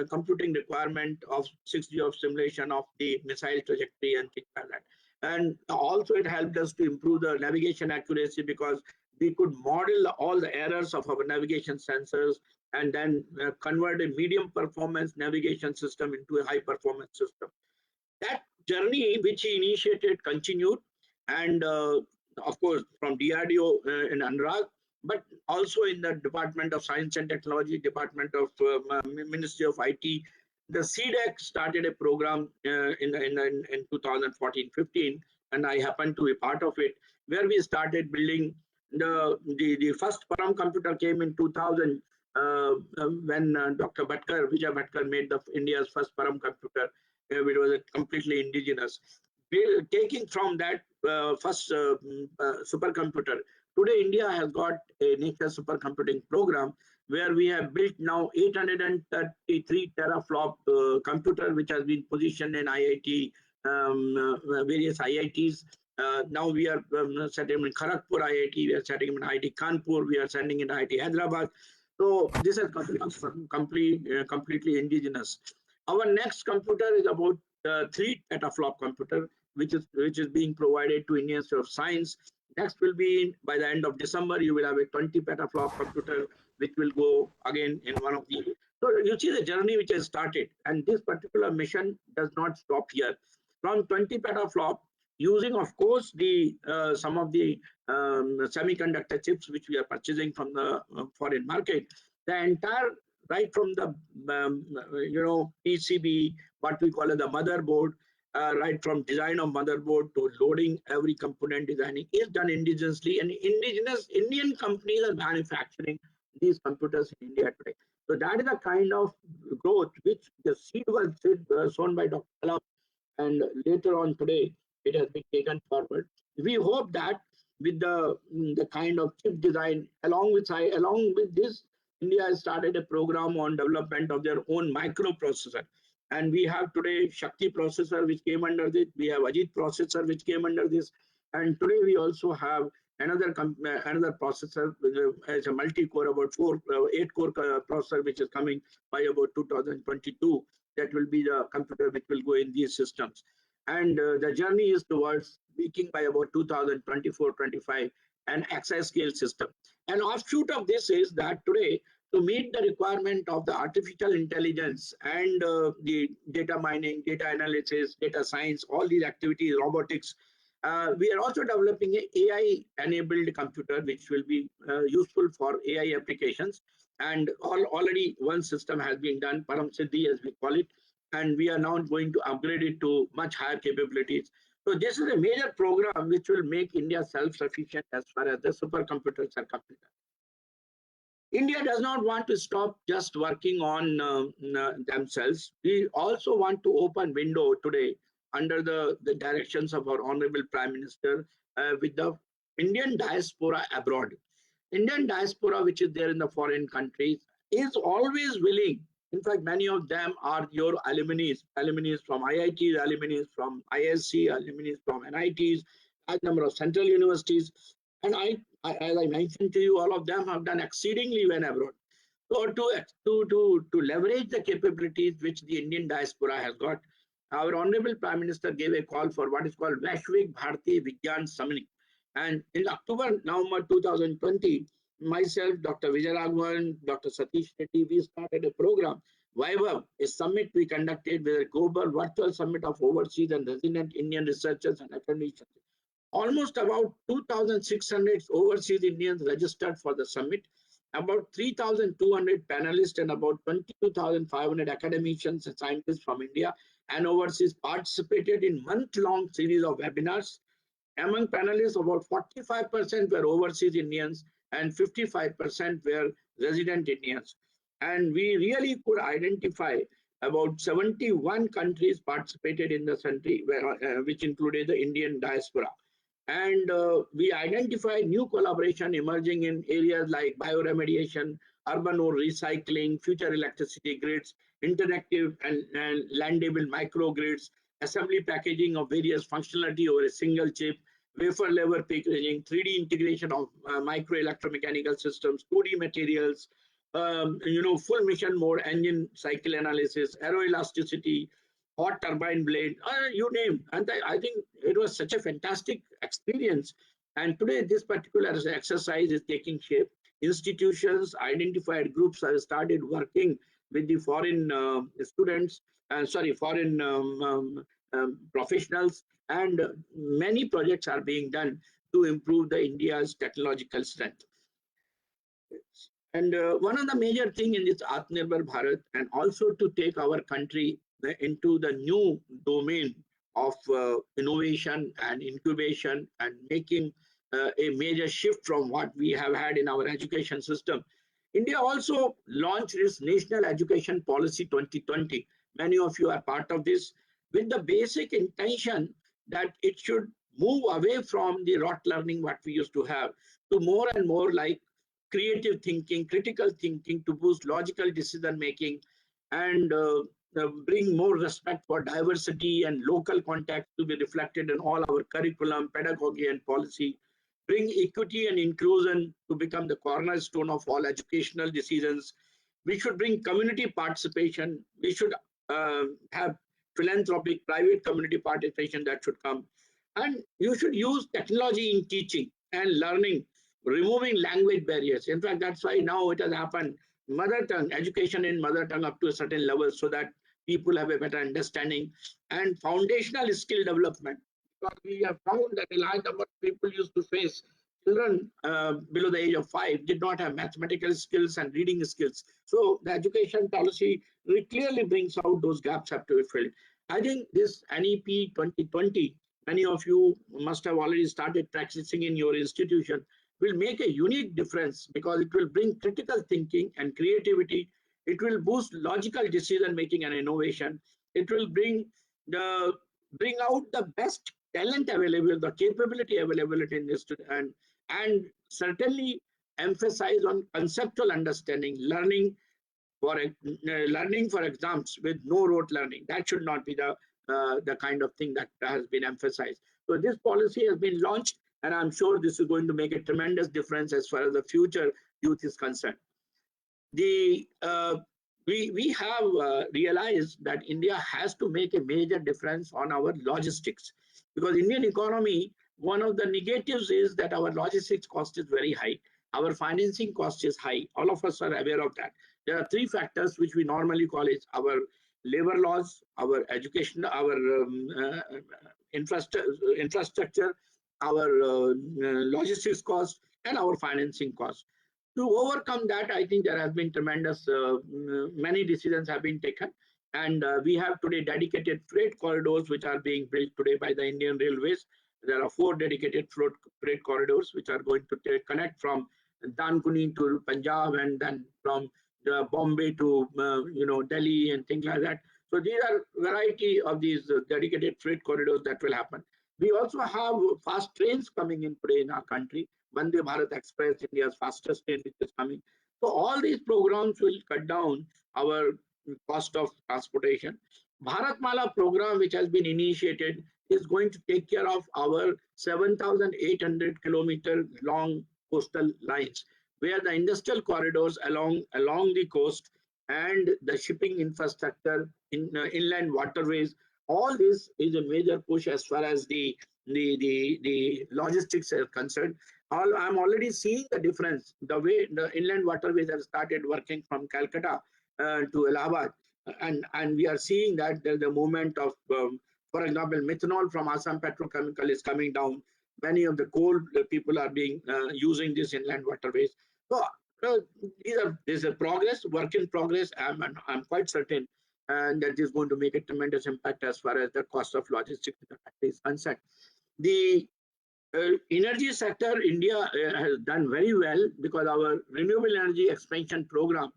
computing requirement of 6D of simulation of the missile trajectory and things like that. And also it helped us to improve the navigation accuracy because we could model all the errors of our navigation sensors and then convert a medium performance navigation system into a high performance system. That journey which he initiated continued, and of course from DRDO in Anurag, but also in the Department of Science and Technology, Department of Ministry of IT, The CDEC started a program in 2014-15, and I happened to be part of it, where we started building the first Param computer came in 2000 when Dr. Vijay Bhatkar made India's first Param computer, which was completely indigenous. Taking from that first supercomputer, today India has got a nature supercomputing program where we have built now 833 teraflop computer, which has been positioned in IIT, various IITs. Now we are setting in Kharagpur IIT, we are setting in IIT Kanpur, we are sending in IIT Hyderabad. So this is completely indigenous. Our next computer is about 3 petaflop computer, which is being provided to Indian Institute of Science. Next will be by the end of December, you will have a 20 petaflop computer, which will go again in one of the. So you see the journey which has started, and this particular mission does not stop here. From 20 petaflop, using of course the some of the semiconductor chips which we are purchasing from the foreign market, the entire right from the PCB, what we call it the motherboard, right from design of motherboard to loading every component designing is done indigenously, and indigenous Indian companies are manufacturing these computers in India today. So that is the kind of growth which the seed was sown by Dr. Kalam, and later on today it has been taken forward. We hope that with the kind of chip design, along with this, India has started a program on development of their own microprocessor. And we have today Shakti processor, which came under this. We have Ajit processor, which came under this. And today we also have another processor as a multi-core, about 8-core processor, which is coming by about 2022. That will be the computer which will go in these systems. And the journey is towards making by about 2024-25 an exascale system. An offshoot of this is that today, to meet the requirement of the artificial intelligence and the data mining, data analysis, data science, all these activities, robotics, we are also developing an AI-enabled computer, which will be useful for AI applications. And already one system has been done, Param Siddhi as we call it, and we are now going to upgrade it to much higher capabilities. So this is a major program which will make India self-sufficient as far as the supercomputers are concerned. India does not want to stop just working on themselves. We also want to open window today under the directions of our Honorable Prime Minister with the Indian diaspora abroad. Indian diaspora, which is there in the foreign countries, is always willing. In fact, many of them are your alumni from IITs, alumni from ISC, alumni from NITs, a number of central universities. And as I mentioned to you, all of them have done exceedingly well abroad. So to leverage the capabilities which the Indian diaspora has got, our Honorable Prime Minister gave a call for what is called Vaishvik Bharati Vigyan Summit. And in November 2020, myself, Dr. Vijay Raghavan, Dr. Satish Reddy, we started a program, Vaibhav, a summit we conducted with a global virtual summit of overseas and resident Indian researchers and academicians. Almost about 2,600 overseas Indians registered for the summit, about 3,200 panelists and about 22,500 academicians and scientists from India and overseas participated in month-long series of webinars. Among panelists, about 45% were overseas Indians and 55% were resident Indians. And we really could identify about 71 countries participated in the country, which included the Indian diaspora. And we identified new collaboration emerging in areas like bioremediation, urban ore recycling, future electricity grids, interactive and landable microgrids, assembly packaging of various functionality over a single chip, wafer level packaging, 3D integration of micro electromechanical systems, 2D materials, full mission mode, engine cycle analysis, aeroelasticity, hot turbine blade, you name. And I think it was such a fantastic experience. And today this particular exercise is taking shape. Institutions, identified groups have started working with the foreign students, foreign professionals, and many projects are being done to improve the India's technological strength. And one of the major thing in this Atmanirbhar Bharat, and also to take our country into the new domain of innovation and incubation and making a major shift from what we have had in our education system. India also launched its National Education Policy 2020. Many of you are part of this, with the basic intention that it should move away from the rote learning what we used to have to more and more like creative thinking, critical thinking, to boost logical decision making, and bring more respect for diversity and local context to be reflected in all our curriculum, pedagogy, and policy. Bring equity and inclusion to become the cornerstone of all educational decisions. We should bring community participation. We should have philanthropic private community participation that should come. And you should use technology in teaching and learning, removing language barriers. In fact, that's why now it has happened. Mother tongue, education in mother tongue up to a certain level so that people have a better understanding, and foundational skill development. Because we have found that a large number of people used to face children below the age of 5 did not have mathematical skills and reading skills. So the education policy clearly brings out those gaps have to be filled. I think this NEP 2020, many of you must have already started practicing in your institution, will make a unique difference because it will bring critical thinking and creativity. It will boost logical decision making and innovation. It will bring out the best talent available, the capability availability in this, and certainly emphasize on conceptual understanding, learning for exams with no rote learning. That should not be the kind of thing that has been emphasized. So this policy has been launched, and I'm sure this is going to make a tremendous difference as far as the future youth is concerned. We have realized that India has to make a major difference on our logistics, because Indian economy, one of the negatives is that our logistics cost is very high. Our financing cost is high. All of us are aware of that. There are three factors which we normally call it: our labor laws, our education, our infrastructure, our logistics cost, and our financing cost. To overcome that, I think there has been tremendous, many decisions have been taken. And we have today dedicated freight corridors which are being built today by the Indian Railways. There are 4 dedicated freight corridors which are going to connect from Dankuni to Punjab, and then from Bombay to Delhi and things like that. So these are variety of these dedicated freight corridors that will happen. We also have fast trains coming in today in our country. Vande Bharat Express, India's fastest train, which is coming. So all these programs will cut down our cost of transportation. Bharatmala program, which has been initiated, is going to take care of our 7,800 kilometer long coastal lines, where the industrial corridors along the coast and the shipping infrastructure in inland waterways, all this is a major push as far as the logistics are concerned. I'm already seeing the difference, the way the inland waterways have started working from Calcutta to Allahabad, and we are seeing that there's a movement of, for example, methanol from Assam Petrochemical is coming down. Many of the coal people are being using this inland waterways. So there's a progress, work in progress. I'm quite certain, and that is going to make a tremendous impact as far as the cost of logistics in the country is concerned. The energy sector, India has done very well because our renewable energy expansion program,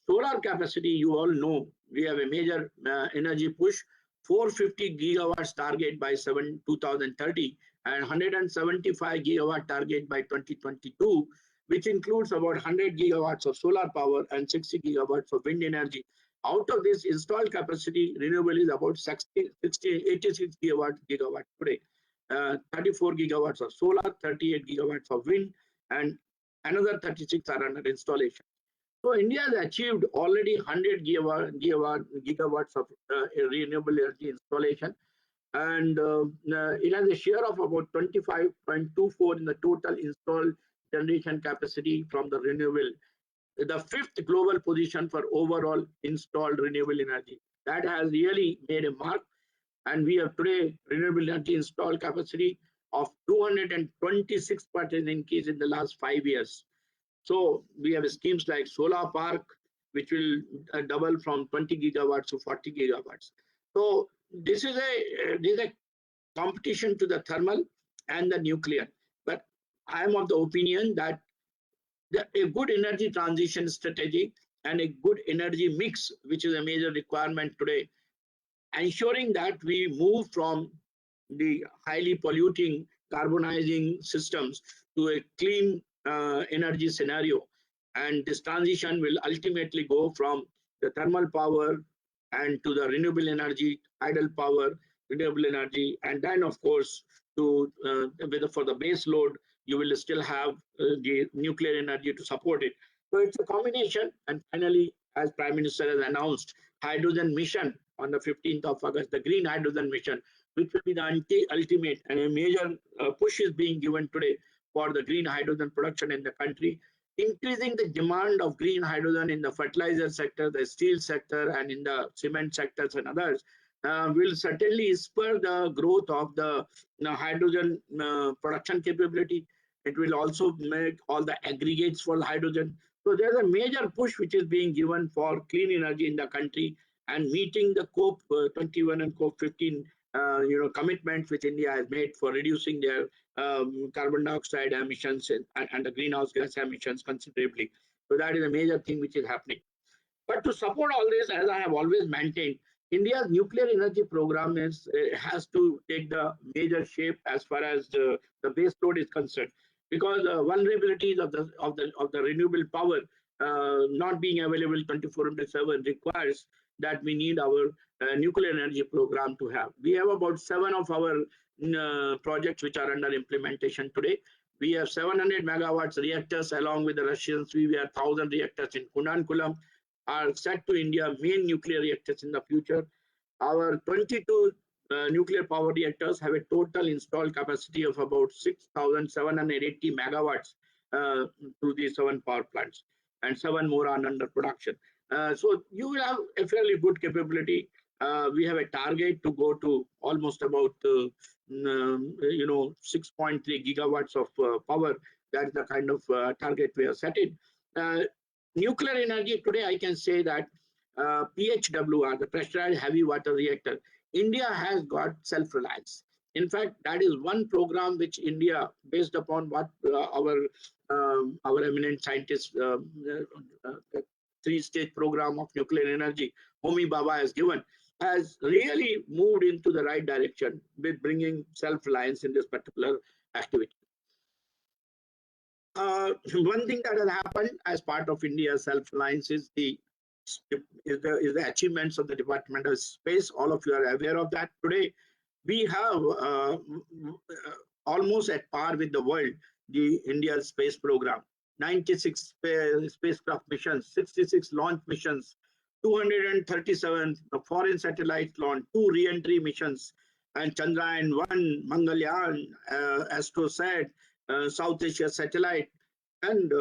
solar capacity, you all know, we have a major energy push, 450 gigawatts target by 2030 and 175 gigawatt target by 2022, which includes about 100 gigawatts of solar power and 60 gigawatts of wind energy. Out of this installed capacity, renewable is about 86 gigawatt today. 34 gigawatts of solar, 38 gigawatts of wind, and another 36 are under installation. So India has achieved already 100 gigawatts of renewable energy installation, and it has a share of about 25.24 in the total installed generation capacity from the renewable. The 5th global position for overall installed renewable energy. That has really made a mark. And we have today renewable energy installed capacity of 226% increase in the last 5 years. So we have schemes like solar park, which will double from 20 gigawatts to 40 gigawatts. So this is a competition to the thermal and the nuclear. But I am of the opinion that a good energy transition strategy and a good energy mix, which is a major requirement today, ensuring that we move from the highly polluting, carbonizing systems to a clean energy scenario. And this transition will ultimately go from the thermal power and to the renewable energy, tidal power, renewable energy, and then of course to whether for the base load, you will still have the nuclear energy to support it. So it's a combination. And finally, as Prime Minister has announced, hydrogen mission on the 15th of August, the green hydrogen mission, which will be the ultimate, and a major push is being given today for the green hydrogen production in the country, increasing the demand of green hydrogen in the fertilizer sector, the steel sector, and in the cement sectors and others, will certainly spur the growth of the hydrogen production capability. It will also make all the aggregates for hydrogen. So there's a major push which is being given for clean energy in the country, and meeting the COP21 and COP15 commitments which India has made for reducing their carbon dioxide emissions and the greenhouse gas emissions considerably. So that is a major thing which is happening. But to support all this, as I have always maintained, India's nuclear energy program has to take the major shape as far as the base load is concerned, because vulnerabilities of the renewable power not being available 24/7 requires that we need our nuclear energy program to have. We have about 7 of our projects which are under implementation today. We have 700 megawatts reactors along with the Russians. We have 1,000 reactors in Kudankulam are set to India main nuclear reactors in the future. Our 22 nuclear power reactors have a total installed capacity of about 6,780 megawatts through these 7 power plants, and 7 more are under production. So you will have a fairly good capability. We have a target to go to almost about 6.3 gigawatts of power. That's the kind of target we are setting. Nuclear energy today, I can say that PHWR, the pressurized heavy water reactor, India has got self-reliance. In fact, that is one program which India, based upon what our eminent scientists, 3-stage program of nuclear energy, Homi Baba has given, has really moved into the right direction with bringing self-reliance in this particular activity. One thing that has happened as part of India's self-reliance is the achievements of the Department of Space. All of you are aware of that. Today, we have almost at par with the world, the India's space program. 96 spacecraft missions, 66 launch missions, 237 foreign satellites launched, 2 re-entry missions, and Chandrayaan-1, Mangalyaan, AstroSat, South Asia satellite, and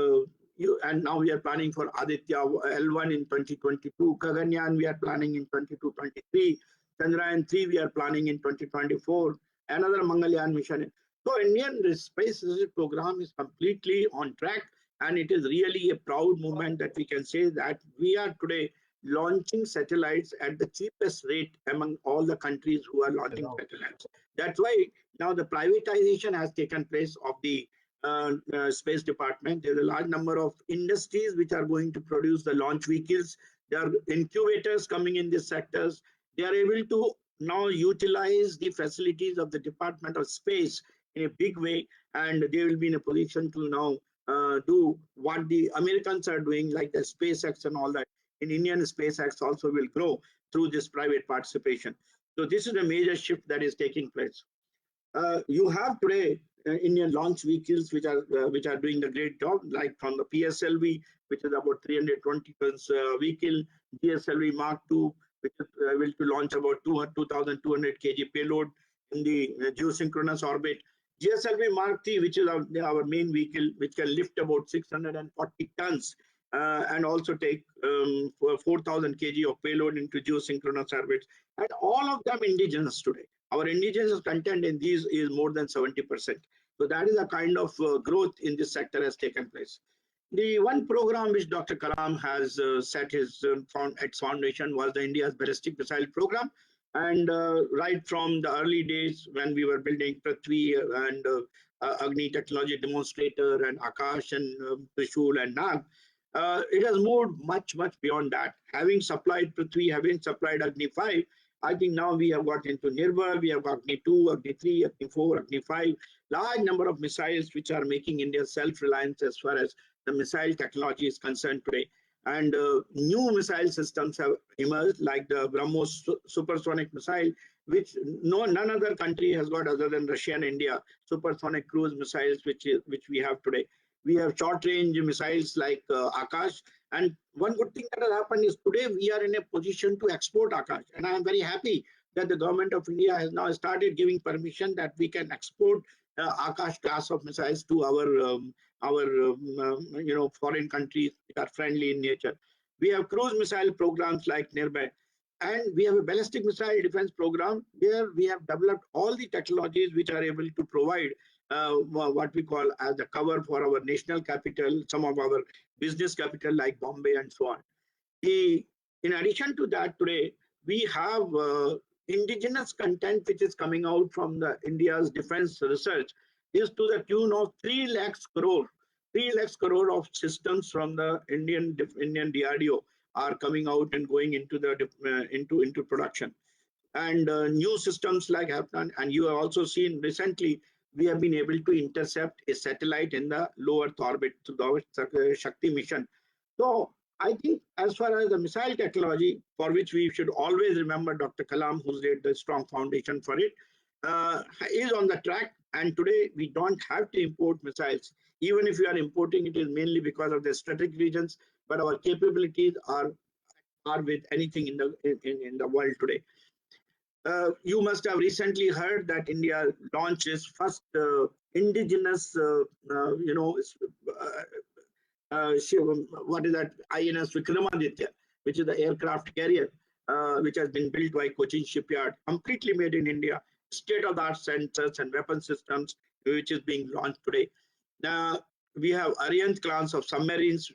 now we are planning for Aditya L1 in 2022. Gaganyaan we are planning in 2022-23. Chandrayaan-3 we are planning in 2024. Another Mangalyaan mission. So Indian space research program is completely on track, and it is really a proud moment that we can say that we are today launching satellites at the cheapest rate among all the countries who are launching satellites. That's why now the privatization has taken place of the Space Department. There's a large number of industries which are going to produce the launch vehicles. There are incubators coming in these sectors. They are able to now utilize the facilities of the Department of Space in a big way, and they will be in a position to now do what the Americans are doing, like the SpaceX and all that. In Indian SpaceX also will grow through this private participation. So this is a major shift that is taking place. You have today Indian launch vehicles which are doing the great job, like from the PSLV, which is about 320 tons vehicle, GSLV Mark II, which is will to launch about 2,200 kg payload in the geosynchronous orbit. GSLV Mark III, which is our main vehicle, which can lift about 640 tons and also take 4,000 kg of payload into geosynchronous orbits, and all of them indigenous today. Our indigenous content in these is more than 70%. So that is a kind of growth in this sector has taken place. The one program which Dr. Kalam has set his its foundation was the India's ballistic missile program. And right from the early days when we were building Prithvi and Agni technology demonstrator and Akash and Trishul and Nag, it has moved much beyond that. Having supplied Prithvi, having supplied Agni 5, I think now we have got into Nirbhar, we have got Agni 2, Agni 3, Agni 4, Agni 5, large number of missiles which are making India self-reliant as far as the missile technology is concerned today. And new missile systems have emerged, like the BrahMos supersonic missile, which none other country has got other than Russia and India, supersonic cruise missiles, which we have today. We have short-range missiles like Akash. And one good thing that has happened is today we are in a position to export Akash. And I am very happy that the government of India has now started giving permission that we can export Akash class of missiles to our foreign countries that are friendly in nature. We have cruise missile programs like Nirbhay, and we have a ballistic missile defense program where we have developed all the technologies which are able to provide what we call as the cover for our national capital, some of our business capital like Bombay and so on. In addition to that, today we have indigenous content which is coming out from the India's defense research is to the tune of 3 lakhs crore. 3 lakhs crore of systems from the Indian DRDO are coming out and going into the into production. And new systems like have done, and you have also seen recently we have been able to intercept a satellite in the low Earth orbit to the Shakti mission. So I think as far as the missile technology, for which we should always remember Dr. Kalam, who's laid the strong foundation for it, is on the track. And today we don't have to import missiles. Even if we are importing, it is mainly because of the strategic reasons, but our capabilities are with anything in the world today. You must have recently heard that India launched its first indigenous, what is that, INS Vikramaditya, which is the aircraft carrier, which has been built by Cochin Shipyard, completely made in India, state-of-the-art sensors and weapon systems, which is being launched today. Now, we have Arihant class of submarines,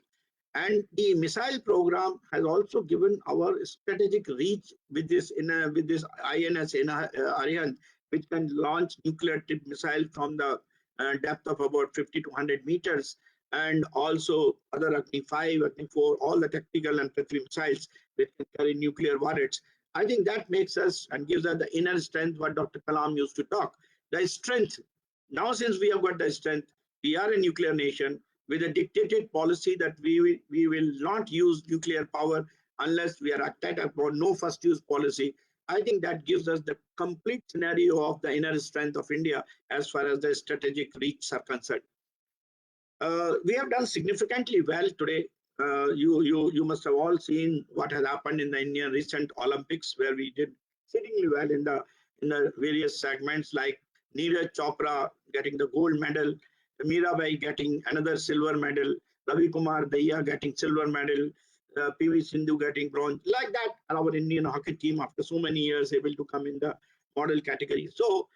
and the missile program has also given our strategic reach with this INS Arihant, which can launch nuclear-tipped missile from the depth of about 50 to 100 meters, and also other Agni 5, Agni 4, all the tactical and Prithvi missiles which can carry nuclear warheads. I think that makes us and gives us the inner strength what Dr. Kalam used to talk. The strength. Now, since we have got the strength, we are a nuclear nation with a dictated policy that we will not use nuclear power unless we are acted upon no first use policy. I think that gives us the complete scenario of the inner strength of India as far as the strategic reach are concerned. We have done significantly well today. You must have all seen what has happened in the Indian recent Olympics, where we did exceedingly well in the various segments, like Neeraj Chopra getting the gold medal, Mirabai getting another silver medal, Ravi Kumar Daya getting silver medal, PV Sindhu getting bronze. Like that, our Indian hockey team, after so many years, able to come in the model category. So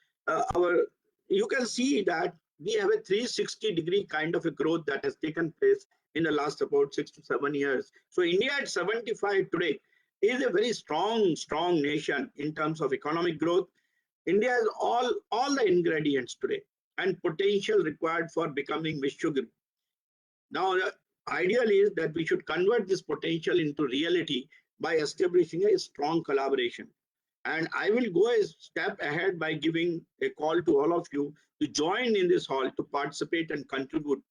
you can see that we have a 360-degree kind of a growth that has taken place in the last about 6 to 7 years. So India at 75 today is a very strong nation in terms of economic growth. India has all the ingredients today and potential required for becoming Vishwaguru. Now, the ideal is that we should convert this potential into reality by establishing a strong collaboration. And I will go a step ahead by giving a call to all of you to join in this hall, to participate and contribute.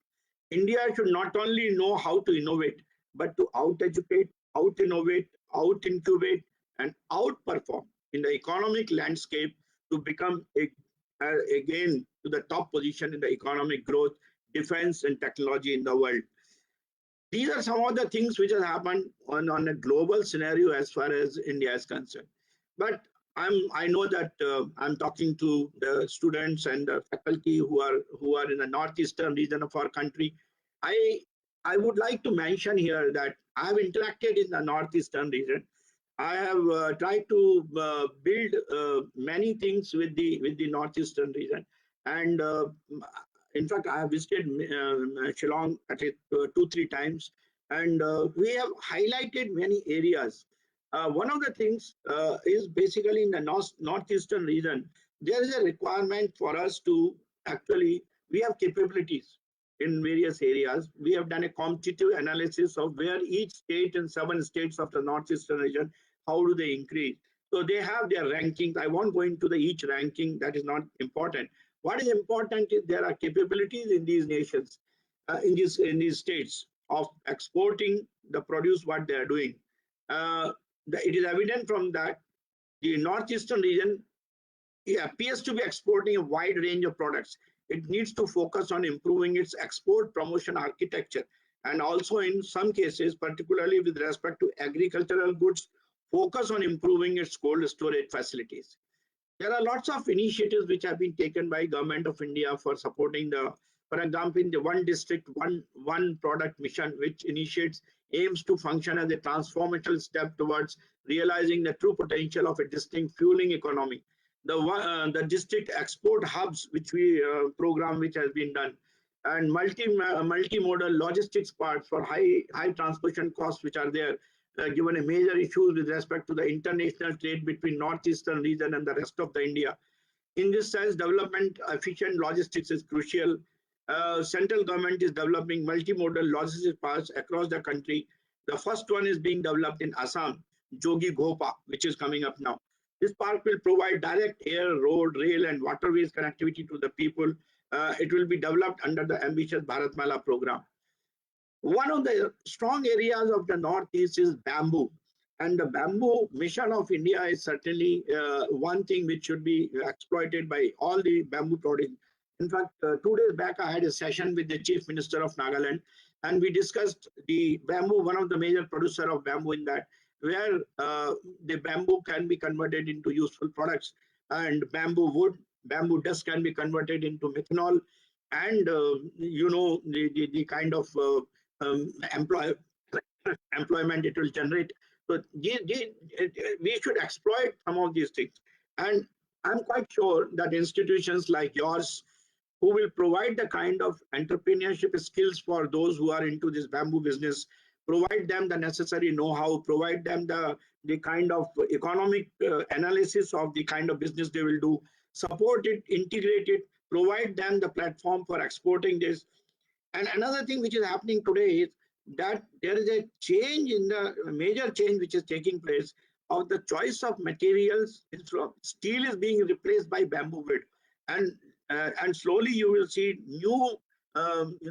India should not only know how to innovate, but to out-educate, out-innovate, out-incubate, and out-perform in the economic landscape to become again to the top position in the economic growth, defense, and technology in the world. These are some of the things which have happened on a global scenario as far as India is concerned. But I know that I'm talking to the students and the faculty who are in the northeastern region of our country. I would like to mention here that I have interacted in the northeastern region. I have tried to build many things with the northeastern region, and In fact, I have visited Shillong at it 2-3 times, and we have highlighted many areas. One of the things is basically in the northeastern region, there is a requirement for us to actually, we have capabilities in various areas. We have done a competitive analysis of where each state and 7 states of the northeastern region, how do they increase. So they have their rankings. I won't go into each ranking, that is not important. What is important is there are capabilities in these nations, in these states, of exporting the produce what they are doing. It is evident from that the northeastern region appears to be exporting a wide range of products. It needs to focus on improving its export promotion architecture, and also in some cases, particularly with respect to agricultural goods, focus on improving its cold storage facilities. There are lots of initiatives which have been taken by Government of India for supporting the, for example, in the one district, one product mission, which aims to function as a transformational step towards realizing the true potential of a distinct fueling economy. The district export hubs, which we program, which has been done, and multimodal logistics parts for high transportation costs, which are there, given a major issue with respect to the international trade between northeastern region and the rest of the India. In this sense, development efficient logistics is crucial. Central government is developing multimodal logistics parks across the country. The first one is being developed in Assam, Jogi Ghopa, which is coming up now. This park will provide direct air, road, rail, and waterways connectivity to the people. It will be developed under the ambitious Bharatmala program. One of the strong areas of the Northeast is bamboo. And the bamboo mission of India is certainly one thing which should be exploited by all the bamboo products. In fact, 2 days back, I had a session with the Chief Minister of Nagaland, and we discussed the bamboo, one of the major producer of bamboo in that, where the bamboo can be converted into useful products, and bamboo wood, bamboo dust can be converted into methanol, and the kind of employment it will generate. So we should exploit some of these things. And I'm quite sure that institutions like yours, who will provide the kind of entrepreneurship skills for those who are into this bamboo business, provide them the necessary know-how, provide them the kind of economic analysis of the kind of business they will do, support it, integrate it, provide them the platform for exporting this. And another thing which is happening today is that there is a change in the major change which is taking place of the choice of materials. Steel is being replaced by bamboo wood, and slowly you will see new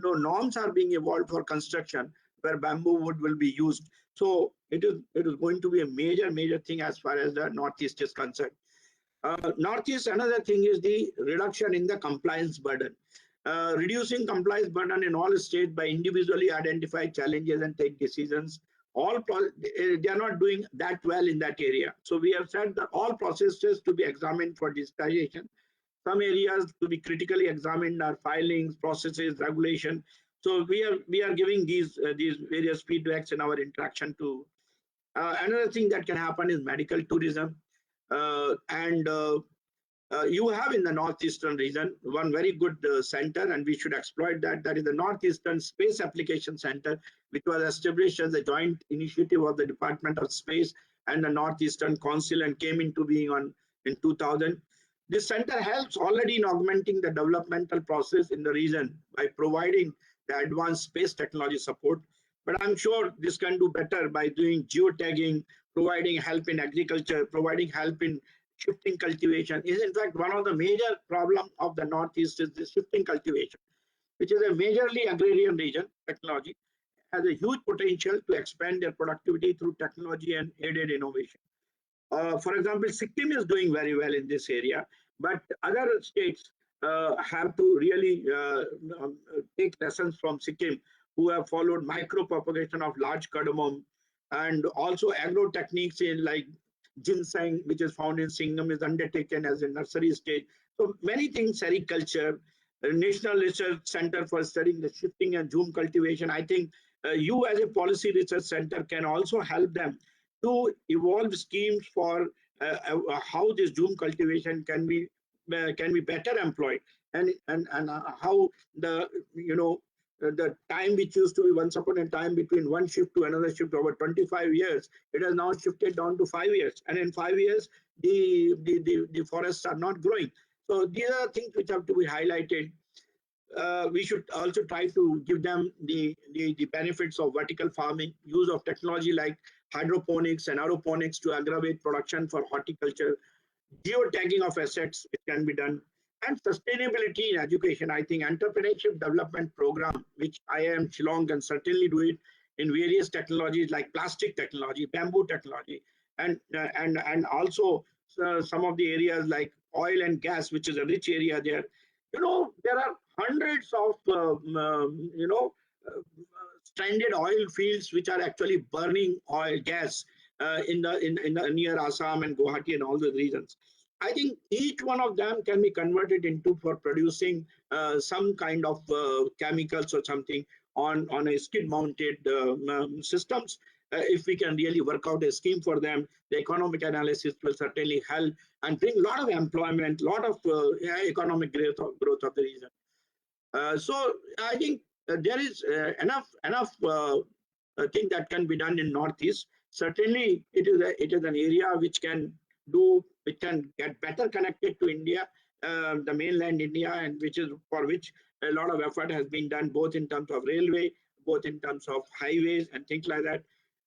norms are being evolved for construction where bamboo wood will be used. So it is going to be a major thing as far as the Northeast is concerned. Northeast, another thing is the reduction in the compliance burden. Reducing compliance burden in all states by individually identify challenges and take decisions. They are not doing that well in that area. So we have said that all processes to be examined for digitization. Some areas to be critically examined are filings, processes, regulation. So we are giving these various feedbacks in our interaction too. Another thing that can happen is medical tourism, you have in the northeastern region one very good center, and we should exploit that. That is the Northeastern Space Application Center, which was established as a joint initiative of the Department of Space and the Northeastern Council and came into being in 2000. This center helps already in augmenting the developmental process in the region by providing the advanced space technology support. But I'm sure this can do better by doing geotagging, providing help in agriculture, providing help in shifting cultivation. Is in fact one of the major problems of the Northeast is the shifting cultivation, which is a majorly agrarian region. Technology has a huge potential to expand their productivity through technology and aided innovation. For example, Sikkim is doing very well in this area, but other states have to really take lessons from Sikkim, who have followed micro propagation of large cardamom, and also agro techniques in like ginseng, which is found in Singham, is undertaken as a nursery stage. So many things, sericulture, National Research Center for studying the shifting and zoom cultivation. I think you as a policy research center can also help them to evolve schemes for how this zoom cultivation can be better employed. and how the the time which used to be once upon a time between one shift to another shift over 25 years, it has now shifted down to 5 years, and in 5 years the forests are not growing. So these are things which have to be highlighted. We should also try to give them the benefits of vertical farming, use of technology like hydroponics and aeroponics to aggravate production for horticulture, geotagging of assets, it can be done, and sustainability in education. I think entrepreneurship development program, which IIM Shillong can certainly do it in various technologies like plastic technology, bamboo technology, and also some of the areas like oil and gas, which is a rich area there. There are hundreds of stranded oil fields which are actually burning oil gas in the near Assam and Guwahati and all the regions. I think each one of them can be converted into for producing some kind of chemicals or something on a skid mounted systems. If we can really work out a scheme for them, the economic analysis will certainly help and bring a lot of employment, a lot of economic growth of the region. So I think there is enough thing that can be done in Northeast. Certainly, it is an area which can get better connected to India, the mainland India, and for which a lot of effort has been done, both in terms of railway, both in terms of highways and things like that,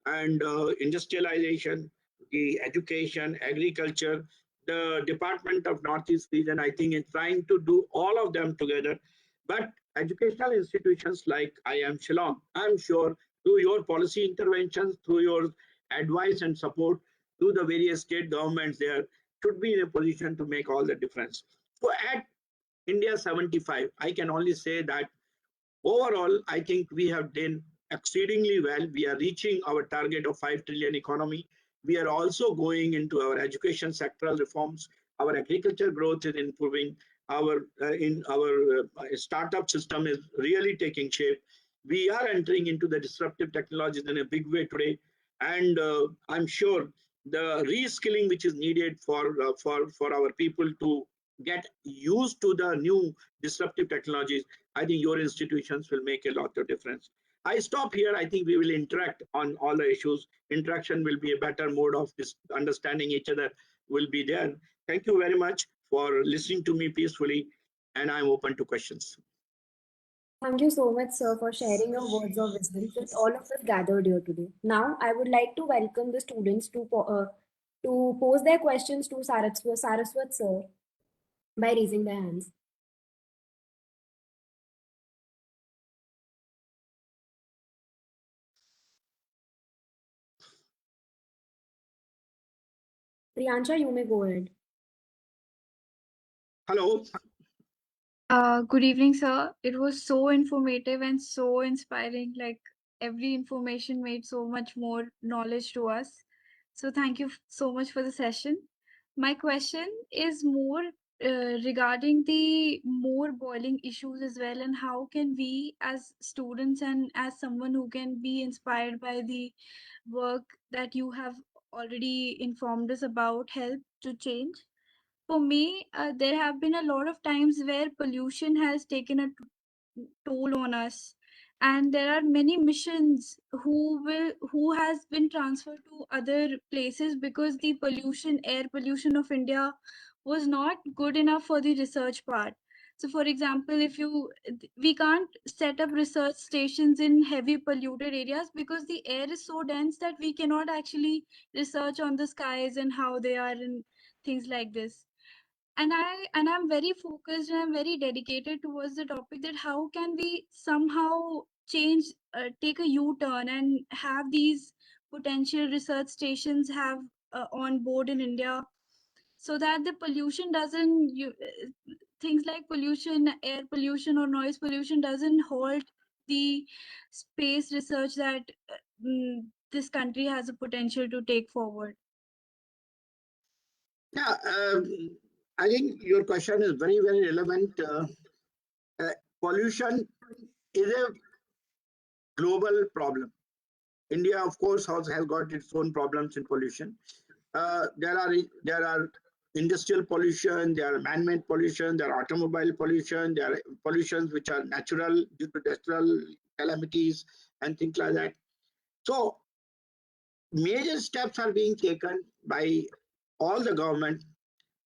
and industrialization, the education, agriculture. The Department of Northeast region, I think, is trying to do all of them together. But educational institutions like IIM Shillong, I'm sure through your policy interventions, through your advice and support, through the various state governments there, should be in a position to make all the difference. So at India 75, I can only say that overall, I think we have done exceedingly well. We are reaching our target of 5 trillion economy. We are also going into our education sectoral reforms. Our agriculture growth is improving. Our startup system is really taking shape. We are entering into the disruptive technologies in a big way today, and I'm sure the reskilling which is needed for our people to get used to the new disruptive technologies, I think your institutions will make a lot of difference. I stop here. I think we will interact on all the issues. Interaction will be a better mode of understanding each other will be there. Thank you very much for listening to me peacefully, and I'm open to questions. Thank you so much, sir, for sharing your words of wisdom with all of us gathered here today. Now, I would like to welcome the students to pose their questions to Saraswat sir by raising their hands. Priyansha, you may go ahead. Hello. Good evening, sir. It was so informative and so inspiring. Like every information made so much more knowledge to us. So thank you so much for the session. My question is more regarding the more boiling issues as well, and how can we as students and as someone who can be inspired by the work that you have already informed us about help to change? For me, there have been a lot of times where pollution has taken a toll on us, and there are many missions who has been transferred to other places because the air pollution of India was not good enough for the research part. So for example, we can't set up research stations in heavy polluted areas because the air is so dense that we cannot actually research on the skies and how they are and things like this. And I'm very focused and I'm very dedicated towards the topic that how can we somehow change, take a U-turn and have these potential research stations have on board in India, so that the pollution doesn't things like pollution, air pollution or noise pollution doesn't halt the space research that this country has a potential to take forward. Yeah, I think your question is very, very relevant. Pollution is a global problem. India, of course, has got its own problems in pollution. There are industrial pollution, there are man-made pollution, there are automobile pollution, there are pollutions which are natural due to natural calamities and things like that. So major steps are being taken by all the government,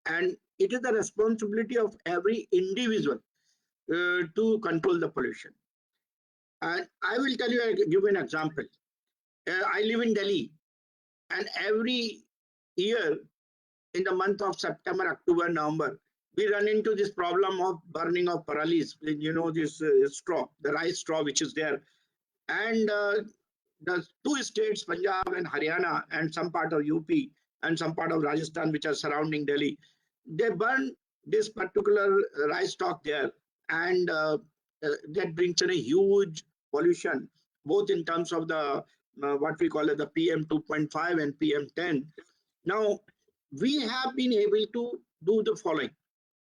and it is the responsibility of every individual to control the pollution. And I will tell you, give an example. I live in Delhi, and every year in the month of September, October, November, we run into this problem of burning of paralis. You know, this straw, the rice straw which is there. And the two states, Punjab and Haryana, and some part of UP and some part of Rajasthan, which are surrounding Delhi, they burn this particular rice stock there. And that brings in a huge pollution, both in terms of the what we call it, the PM 2.5 and PM 10. Now, we have been able to do the following.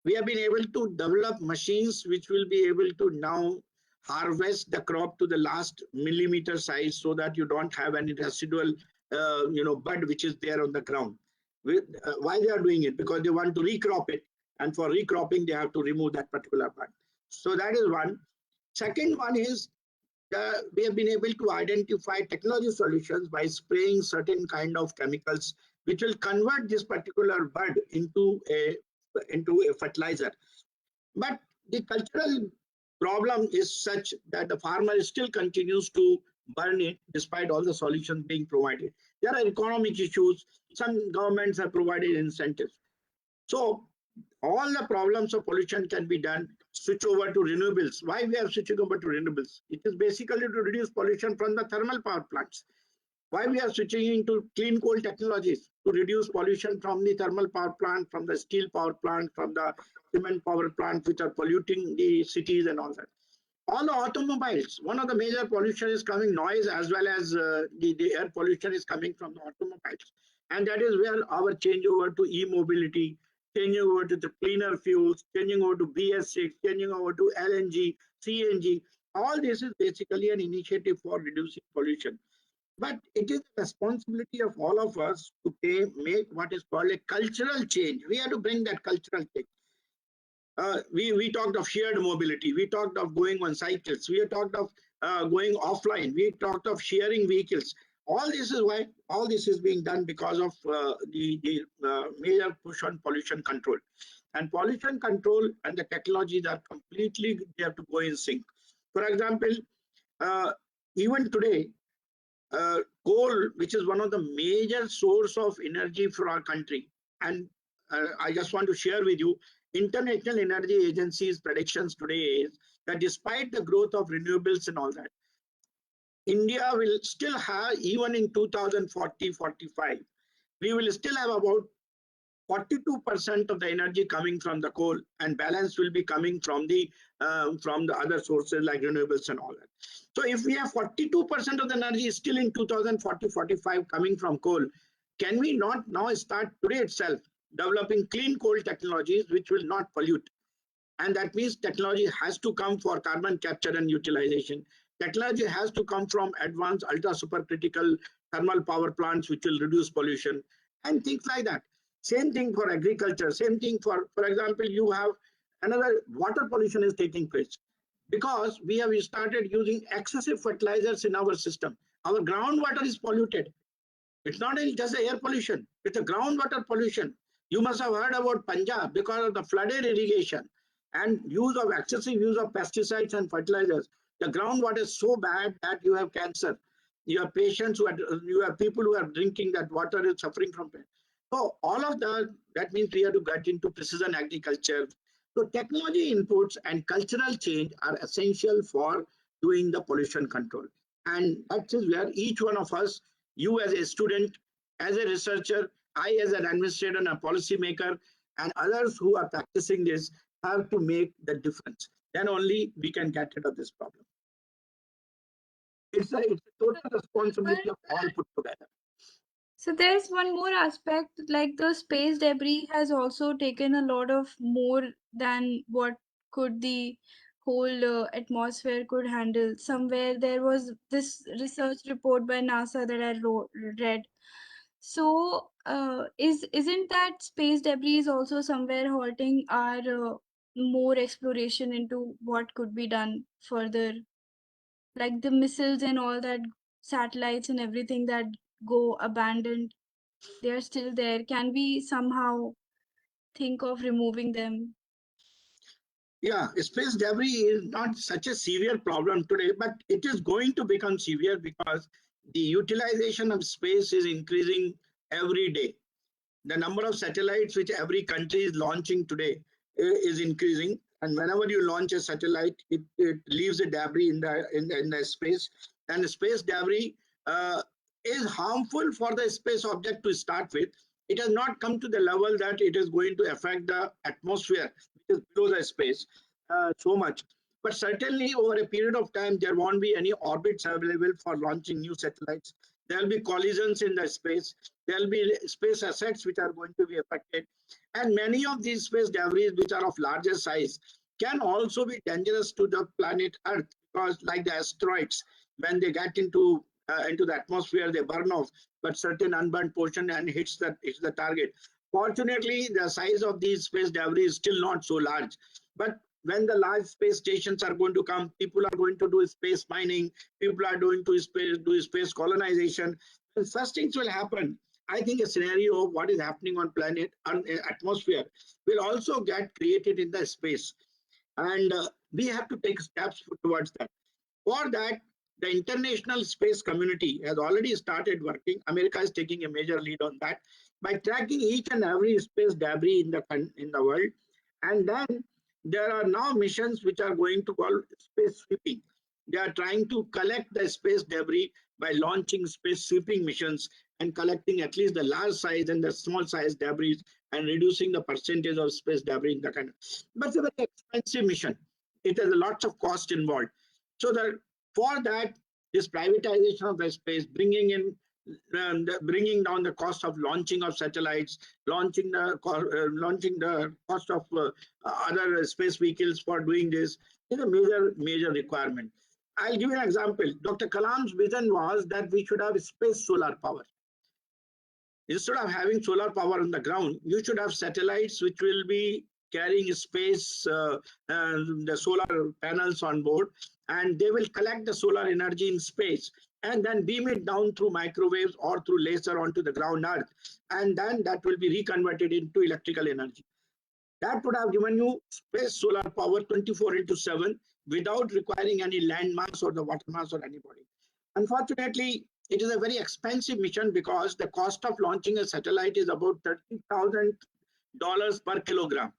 We have been able to develop machines which will be able to now harvest the crop to the last millimeter size, so that you don't have any residual bud which is there on the ground. Why they are doing it? Because they want to recrop it, and for recropping they have to remove that particular bud. So that is one. Second one is we have been able to identify technology solutions by spraying certain kind of chemicals which will convert this particular bud into a fertilizer. But the cultural problem is such that the farmer still continues to burn it despite all the solutions being provided. There are economic issues. Some governments have provided incentives. So all the problems of pollution can be done. Switch over to renewables. Why we are switching over to renewables? It is basically to reduce pollution from the thermal power plants. Why we are switching into clean coal technologies? To reduce pollution from the thermal power plant, from the steel power plant, from the cement power plant, which are polluting the cities and all that. All the automobiles, one of the major pollution is coming, noise as well as the air pollution is coming from the automobiles. And that is where our changeover to e-mobility, changing over to the cleaner fuels, changing over to BS6, changing over to LNG, CNG, all this is basically an initiative for reducing pollution. But it is the responsibility of all of us to make what is called a cultural change. We have to bring that cultural change. We talked of shared mobility. We talked of going on cycles. We talked of going offline. We talked of sharing vehicles. All this is why all this is being done because of the major push on pollution control. And pollution control and the technologies are completely, they have to go in sync. For example, even today, coal, which is one of the major source of energy for our country, and I just want to share with you, International Energy Agency's predictions today is that despite the growth of renewables and all that, India will still have, even in 2040-45, we will still have about 42% of the energy coming from the coal, and balance will be coming from the other sources like renewables and all that. So if we have 42% of the energy still in 2040-45 coming from coal, can we not now start today itself developing clean coal technologies which will not pollute? And that means technology has to come for carbon capture and utilization. Technology has to come from advanced ultra supercritical thermal power plants which will reduce pollution and things like that. Same thing for agriculture, same thing for example, you have another water pollution is taking place because we have started using excessive fertilizers in our system. Our groundwater is polluted. It's not just the air pollution, it's a groundwater pollution. You must have heard about Punjab because of the flooded irrigation and excessive use of pesticides and fertilizers. The groundwater is so bad that you have cancer. You have patients you have people who are drinking that water is suffering from pain. So all of that means we have to get into precision agriculture. So technology inputs and cultural change are essential for doing the pollution control. And that is where each one of us, you as a student, as a researcher, I as an administrator and a policymaker, and others who are practicing this have to make the difference. Then only we can get rid of this problem. It's a total responsibility of all put together. So there's one more aspect, like the space debris has also taken a lot of more than what could the whole atmosphere could handle. Somewhere there was this research report by NASA that I read So, isn't that space debris is also somewhere halting our more exploration into what could be done further, like the missiles and all that, satellites and everything that go abandoned, they are still there. Can we somehow think of removing them? Yeah, space debris is not such a severe problem today, but it is going to become severe because the utilization of space is increasing every day. The number of satellites which every country is launching today is increasing, and whenever you launch a satellite, it leaves a debris in the space, and the space debris is harmful for the space object to start with. It has not come to the level that it is going to affect the atmosphere, which is below the space, so much. But certainly over a period of time, there won't be any orbits available for launching new satellites. There will be collisions in the space. There will be space assets which are going to be affected. And many of these space debris, which are of larger size, can also be dangerous to the planet Earth, because like the asteroids, when they get into the atmosphere, they burn off, but certain unburned portion and hits the target. Fortunately, the size of these space debris is still not so large. But when the large space stations are going to come, people are going to do space mining, people are going to do space colonization, and such things will happen. I think a scenario of what is happening on planet and atmosphere will also get created in the space, and we have to take steps towards that. For that, the international space community has already started working. America is taking a major lead on that by tracking each and every space debris in the world. And then there are now missions which are going to call space sweeping. They are trying to collect the space debris by launching space sweeping missions and collecting at least the large size and the small size debris and reducing the percentage of space debris in the country. But it's a very expensive mission. It has lots of cost involved. So that for that, this privatization of the space, bringing down the cost of launching of satellites, launching the cost of other space vehicles for doing this is a major requirement. I'll give you an example. Dr. Kalam's vision was that we should have space solar power. Instead of having solar power on the ground, you should have satellites which will be carrying space, the solar panels on board, and they will collect the solar energy in space and then beam it down through microwaves or through laser onto the ground earth, and then that will be reconverted into electrical energy. That would have given you space solar power 24/7 without requiring any land mass or the water mass or anybody. Unfortunately, it is a very expensive mission because the cost of launching a satellite is about $30,000 per kilogram.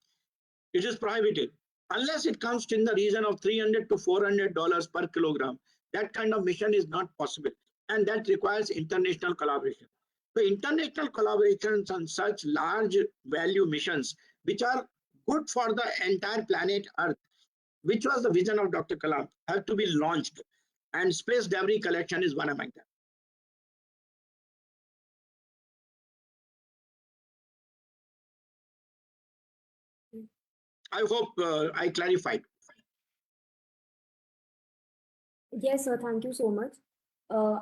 It is prohibited. Unless it comes in the region of $300 to $400 per kilogram, that kind of mission is not possible. And that requires international collaboration. So international collaborations on such large value missions, which are good for the entire planet Earth, which was the vision of Dr. Kalam, have to be launched. And space debris collection is one among them. I hope I clarified. Yes, sir. Thank you so much.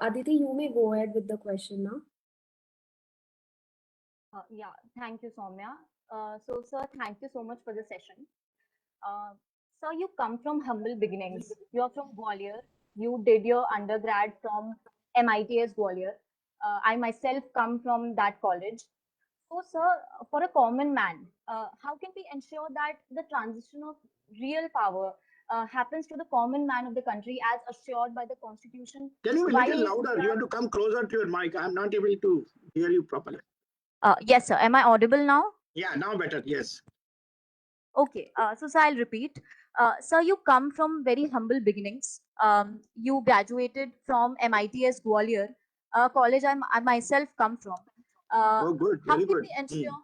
Aditi, you may go ahead with the question now. Yeah, thank you, Soumya. So, sir, thank you so much for the session. Sir, you come from humble beginnings. You are from Gwalior. You did your undergrad from MIT's Gwalior. I myself come from that college. So, sir, for a common man, how can we ensure that the transition of real power happens to the common man of the country as assured by the Constitution? Can you be a little louder? You have to come closer to your mic. I'm not able to hear you properly. Yes, sir. Am I audible now? Yeah, now better. Yes. Okay, so I'll repeat. Sir, you come from very humble beginnings. You graduated from MIT's Gwalior, college I myself come from. Oh, good. How Very can good. we ensure?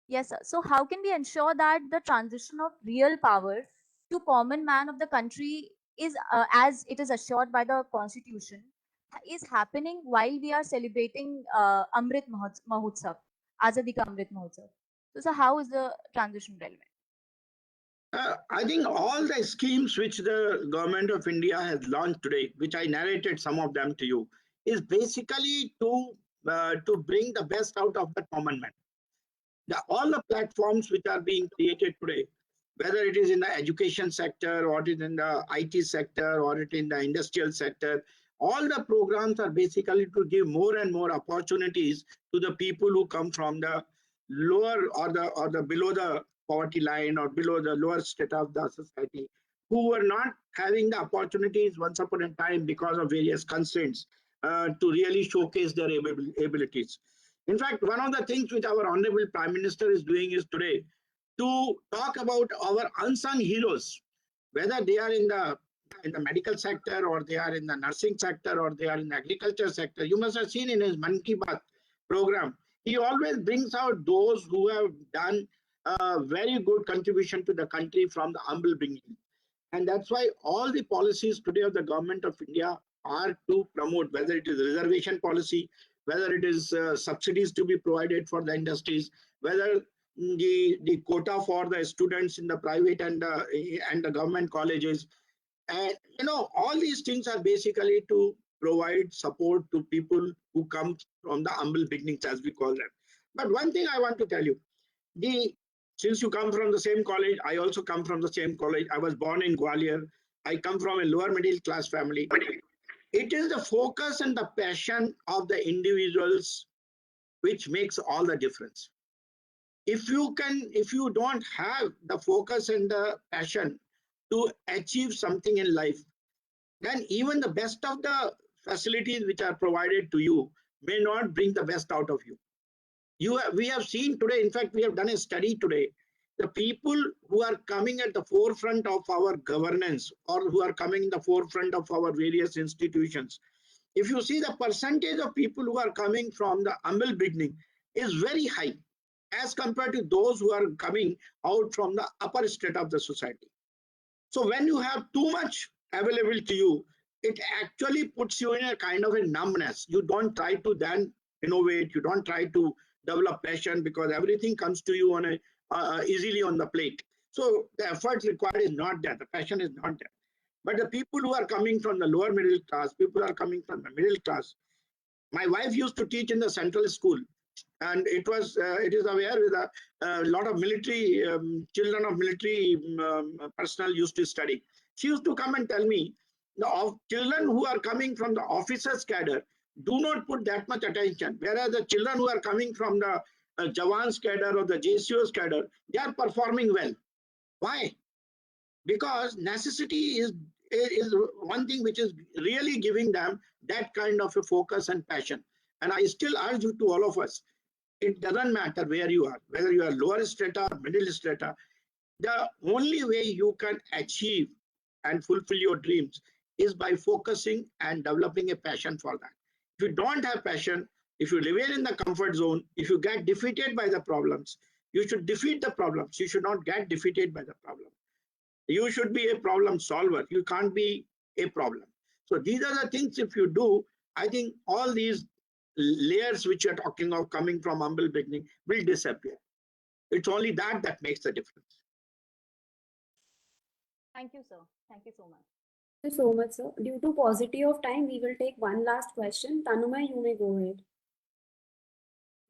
Yes, sir. So how can we ensure that the transition of real power to common man of the country is, as it is assured by the Constitution, is happening while we are celebrating Amrit Mahotsav, Azadi Ka Amrit Mahotsav? So how is the transition relevant? I think all the schemes which the government of India has launched today, which I narrated some of them to you, is basically to to bring the best out of the common man. All the platforms which are being created today, whether it is in the education sector or it is in the IT sector or it is in the industrial sector, all the programs are basically to give more and more opportunities to the people who come from the lower or the below the poverty line or below the lower state of the society, who were not having the opportunities once upon a time because of various constraints to really showcase their abilities. In fact, one of the things which our Honorable Prime Minister is doing is today to talk about our unsung heroes, whether they are in the medical sector or they are in the nursing sector or they are in the agriculture sector. You must have seen in his Man Ki Baat program, he always brings out those who have done a very good contribution to the country from the humble beginning. And that's why all the policies today of the government of India are to promote, whether it is reservation policy, whether it is subsidies to be provided for the industries, whether the quota for the students in the private and the government colleges. And all these things are basically to provide support to people who come from the humble beginnings, as we call them. But one thing I want to tell you, since you come from the same college, I also come from the same college. I was born in Gwalior. I come from a lower middle class family. It is the focus and the passion of the individuals which makes all the difference. If you don't have the focus and the passion to achieve something in life, then even the best of the facilities which are provided to you may not bring the best out of you. We have seen today, in fact, we have done a study today, the people who are coming at the forefront of our governance or who are coming in the forefront of our various institutions. If you see the percentage of people who are coming from the humble beginning is very high as compared to those who are coming out from the upper state of the society. So when you have too much available to you, it actually puts you in a kind of a numbness. You don't try to then innovate. You don't try to develop passion because everything comes to you on a easily on the plate. So the effort required is not there. The passion is not there. But the people who are coming from the lower middle class, people are coming from the middle class. My wife used to teach in the central school, and it is aware with a lot of military children of military personnel used to study. She used to come and tell me the children who are coming from the officers cadre do not put that much attention, whereas the children who are coming from the Jawans cadre or the JCOs cadre, they are performing well. Why? Because necessity is one thing which is really giving them that kind of a focus and passion. And I still urge you to all of us, it doesn't matter where you are, whether you are lower strata, middle strata, the only way you can achieve and fulfill your dreams is by focusing and developing a passion for that. If you don't have passion, if you remain in the comfort zone, if you get defeated by the problems, you should defeat the problems. You should not get defeated by the problem. You should be a problem solver. You can't be a problem. So these are the things, if you do, I think all these layers which you're talking of coming from humble beginning will disappear. It's only that makes the difference. Thank you, sir. Thank you so much. Thank you so much, sir. Due to paucity of time, we will take one last question. Tanumay, you may go ahead.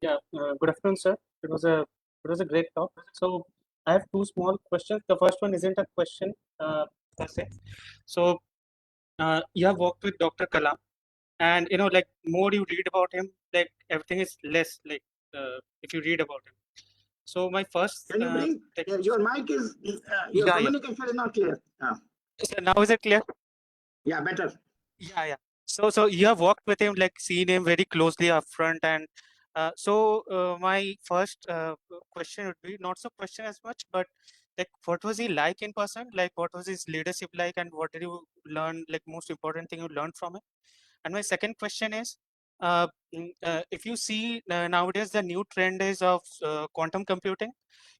Yeah, good afternoon, sir. It was a great talk. So I have two small questions. The first one isn't a question per se. So you have worked with Dr. Kalam, and like more you read about him, like everything is less like if you read about him. So my first. Can you bring your mic is your communication is not clear. So now is it clear? Yeah, better. Yeah. So you have worked with him, like seen him very closely upfront, and my first question would be not so question as much, but like what was he like in person? Like what was his leadership like, and what did you learn? Like most important thing you learned from him. And my second question is, if you see nowadays the new trend is of quantum computing,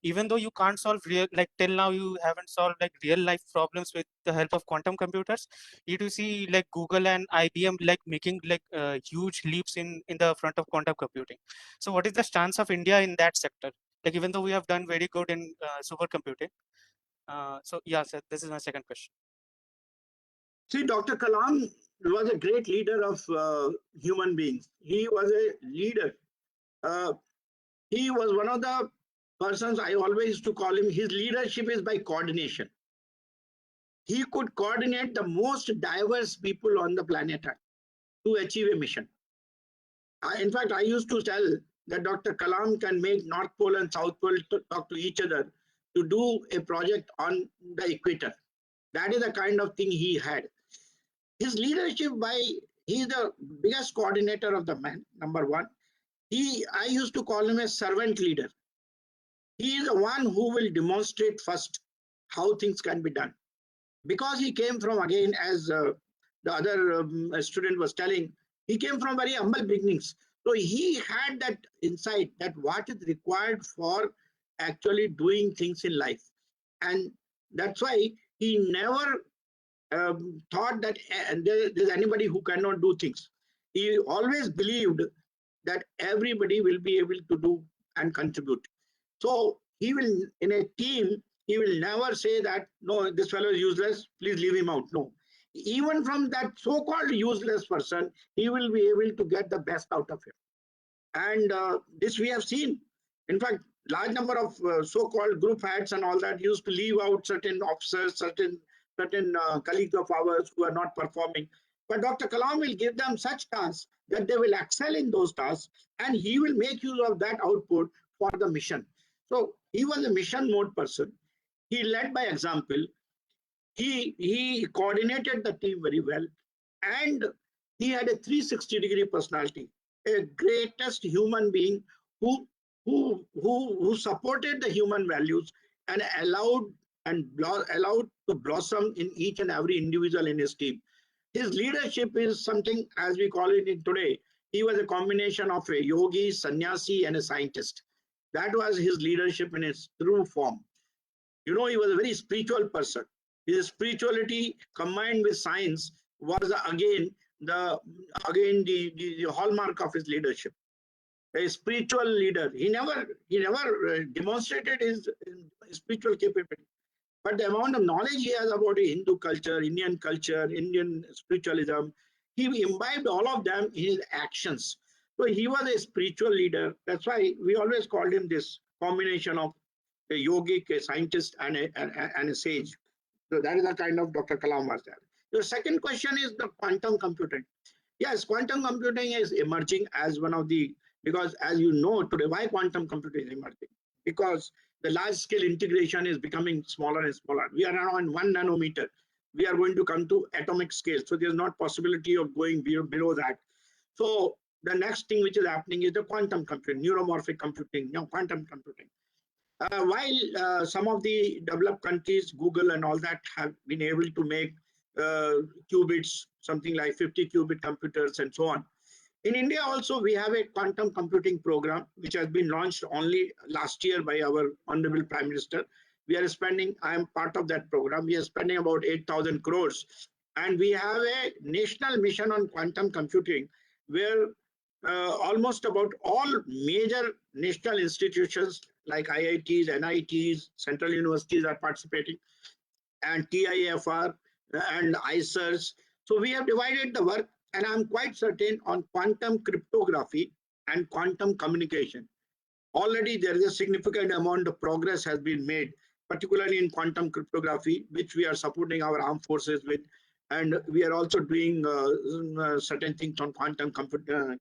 even though you can't solve real, like till now you haven't solved like real life problems with the help of quantum computers, you do see like Google and IBM like making like huge leaps in the front of quantum computing. So what is the stance of India in that sector? Like even though we have done very good in supercomputing. So yeah, sir, this is my second question. See, Dr. Kalam was a great leader of human beings. He was a leader. He was one of the persons I always used to call him. His leadership is by coordination. He could coordinate the most diverse people on the planet Earth to achieve a mission. In fact, I used to tell that Dr. Kalam can make North Pole and South Pole to talk to each other to do a project on the equator. That is the kind of thing he had. His leadership he is the biggest coordinator of the man, number one. I used to call him a servant leader. He is the one who will demonstrate first how things can be done. Because he came from, again, as the other student was telling, he came from very humble beginnings. So he had that insight that what is required for actually doing things in life. And that's why he never thought that there's anybody who cannot do things. He always believed that everybody will be able to do and contribute. So he will, in a team, he will never say that, no, this fellow is useless, please leave him out. No. Even from that so-called useless person, he will be able to get the best out of him. And this we have seen. In fact, large number of so-called group heads and all that used to leave out certain officers, certain colleagues of ours who are not performing. But Dr. Kalam will give them such tasks that they will excel in those tasks, and he will make use of that output for the mission. So he was a mission mode person. He led by example. He coordinated the team very well, and he had a 360-degree personality, a greatest human being who supported the human values and allowed to blossom in each and every individual in his team. His leadership is something, as we call it in today, he was a combination of a yogi, sannyasi, and a scientist. That was his leadership in its true form. You know, he was a very spiritual person. His spirituality combined with science was again the hallmark of his leadership. A spiritual leader. He never demonstrated his spiritual capability, but the amount of knowledge he has about Hindu culture, Indian spiritualism, he imbibed all of them in his actions. So he was a spiritual leader. That's why we always called him this combination of a yogic, a scientist, and a sage. So that is the kind of Dr. Kalam was there. The second question is the quantum computing. Yes, quantum computing is emerging as one of the, because as you know today, why quantum computing is emerging? Because the large scale integration is becoming smaller and smaller. We are now on 1 nanometer. We are going to come to atomic scale. So there's not possibility of going below that. So the next thing which is happening is the quantum computing, neuromorphic computing, quantum computing. While some of the developed countries, Google and all that, have been able to make qubits, something like 50 qubit computers and so on. In India also, we have a quantum computing program, which has been launched only last year by our Honorable Prime Minister. We are spending, I am part of that program, we are spending about 8,000 crores. And we have a national mission on quantum computing, where almost about all major national institutions like IITs, NITs, central universities are participating, and TIFR and ICERs. So we have divided the work, and I'm quite certain on quantum cryptography and quantum communication. Already there is a significant amount of progress has been made, particularly in quantum cryptography, which we are supporting our armed forces with. And we are also doing certain things on quantum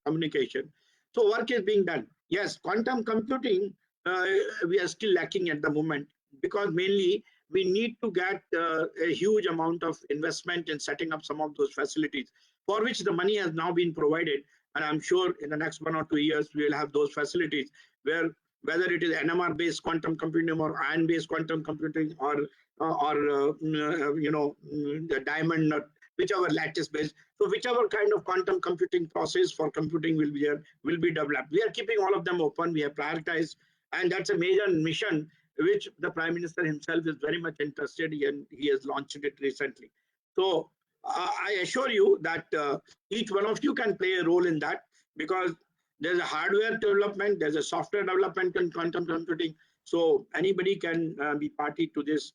communication. So work is being done. Yes, quantum computing, we are still lacking at the moment, because mainly we need to get a huge amount of investment in setting up some of those facilities, for which the money has now been provided. And I'm sure in the next 1 or 2 years, we will have those facilities where, whether it is NMR-based quantum computing or ion-based quantum computing, or the diamond, whichever lattice-based. So whichever kind of quantum computing process for computing will be there, will be developed. We are keeping all of them open. We have prioritized, and that's a major mission which the Prime Minister himself is very much interested in. He has launched it recently. So I assure you that each one of you can play a role in that, because there's a hardware development, there's a software development in quantum computing. So anybody can be party to this.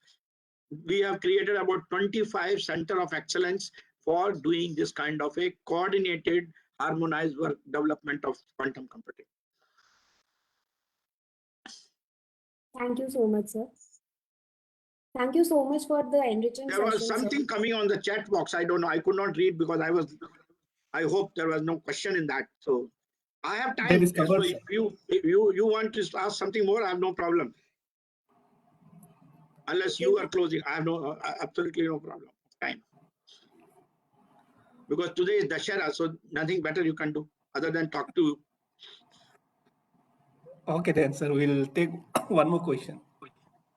We have created about 25 Center of Excellence for doing this kind of a coordinated, harmonized work development of quantum computing. Thank you so much, sir. Thank you so much for the enriching There was session, something sir. coming on the chat box. I don't know. I could not read because I hope there was no question in that. So I have time. That is So covered, if you want to ask something more, I have no problem. Unless you are closing, I have no absolutely no problem. Time. Because today is Dashera, so nothing better you can do other than talk to. Okay, then, sir. We'll take one more question.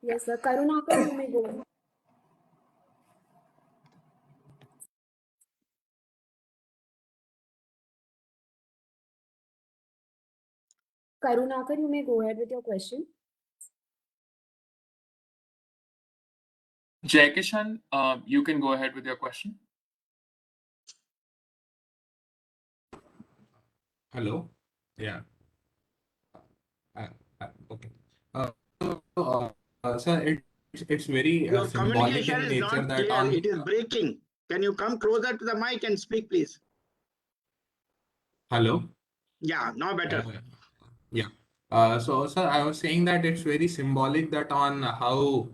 Yes, sir. Karunakar, you may go. Karunakar, you may go ahead with your question. Jaikishan, you can go ahead with your question. Hello. Yeah. Okay. Sir, it's very Your symbolic communication in is nature not that clear. on. It is breaking. Can you come closer to the mic and speak, please? Hello. Yeah, now better. Yeah. So, sir, I was saying that it's very symbolic that on how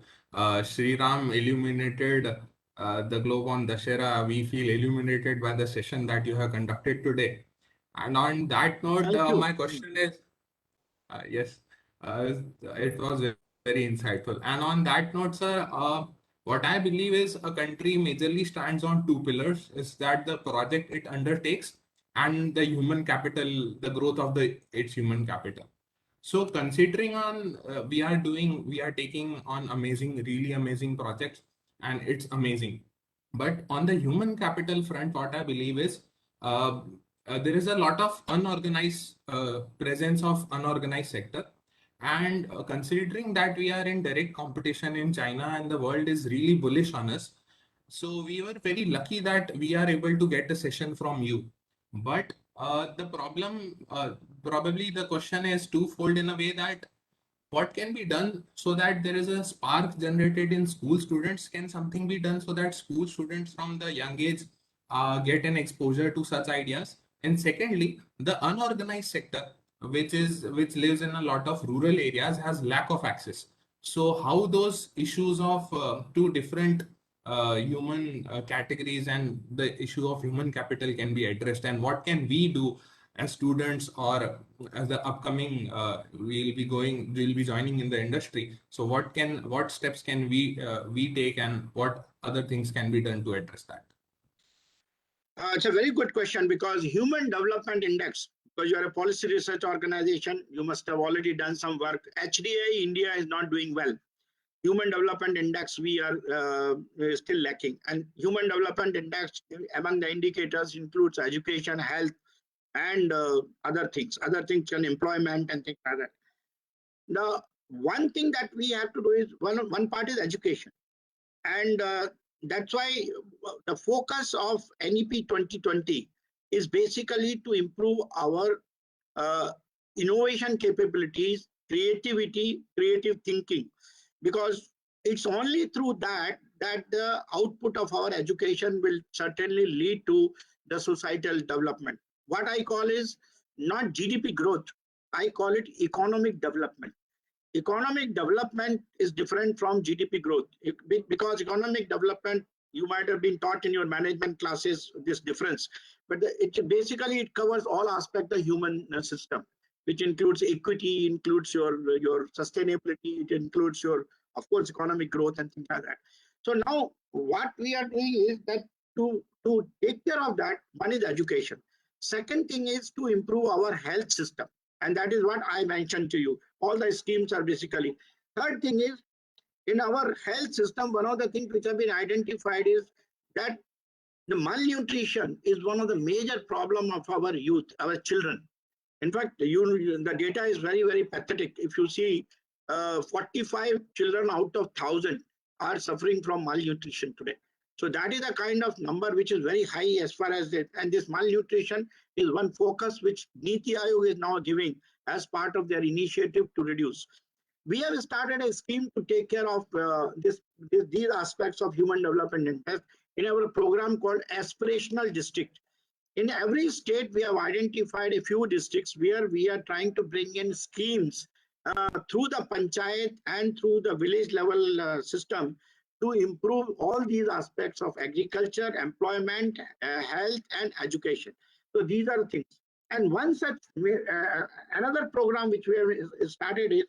Sri Ram illuminated the globe on Dashera, we feel illuminated by the session that you have conducted today. And on that note, Thank you. my question is, yes, it was very insightful. And on that note, sir, what I believe is a country majorly stands on two pillars: is that the project it undertakes and the human capital, the growth of its human capital. So considering on we are taking on really amazing projects, and it's amazing. But on the human capital front, what I believe is there is a lot of unorganized presence of unorganized sector. And considering that we are in direct competition in China and the world is really bullish on us, so we were very lucky that we are able to get a session from you. But the problem, probably the question is twofold in a way that what can be done so that there is a spark generated in school students? Can something be done so that school students from the young age get an exposure to such ideas? And secondly, the unorganized sector, which lives in a lot of rural areas, has lack of access. So how those issues of two different human categories and the issue of human capital can be addressed, and what can we do as students or as the upcoming we'll be joining in the industry? So what steps can we take, and what other things can be done to address that? It's a very good question, because Human Development Index, because you are a policy research organization, you must have already done some work. HDI India is not doing well. Human Development Index, we are still lacking. And Human Development Index, among the indicators, includes education, health, and other things can employment and things like that. The one thing that we have to do is one part is education, and that's why the focus of NEP 2020 is basically to improve our innovation capabilities, creative thinking, because it's only through that the output of our education will certainly lead to the societal development. What I call is not GDP growth, I call it economic development. Economic development is different from GDP growth, because economic development, you might have been taught in your management classes this difference, but it covers all aspects of the human system, which includes equity, includes your sustainability, it includes your, of course, economic growth and things like that. So now what we are doing is that to take care of that, one is education. Second thing is to improve our health system, and that is what I mentioned to you. All the schemes are basically. Third thing is, in our health system, one of the things which have been identified is that the malnutrition is one of the major problem of our youth, our children. In fact, the data is very, very pathetic. If you see, 45 children out of 1,000 are suffering from malnutrition today. So that is a kind of number which is very high as far as that. And this malnutrition is one focus which NITI Aayog is now giving as part of their initiative to reduce. We have started a scheme to take care of these aspects of human development interest, in our program called Aspirational District. In every state, we have identified a few districts where we are trying to bring in schemes through the panchayat and through the village level system to improve all these aspects of agriculture, employment, health, and education. So these are things. And one such, another program which we have started is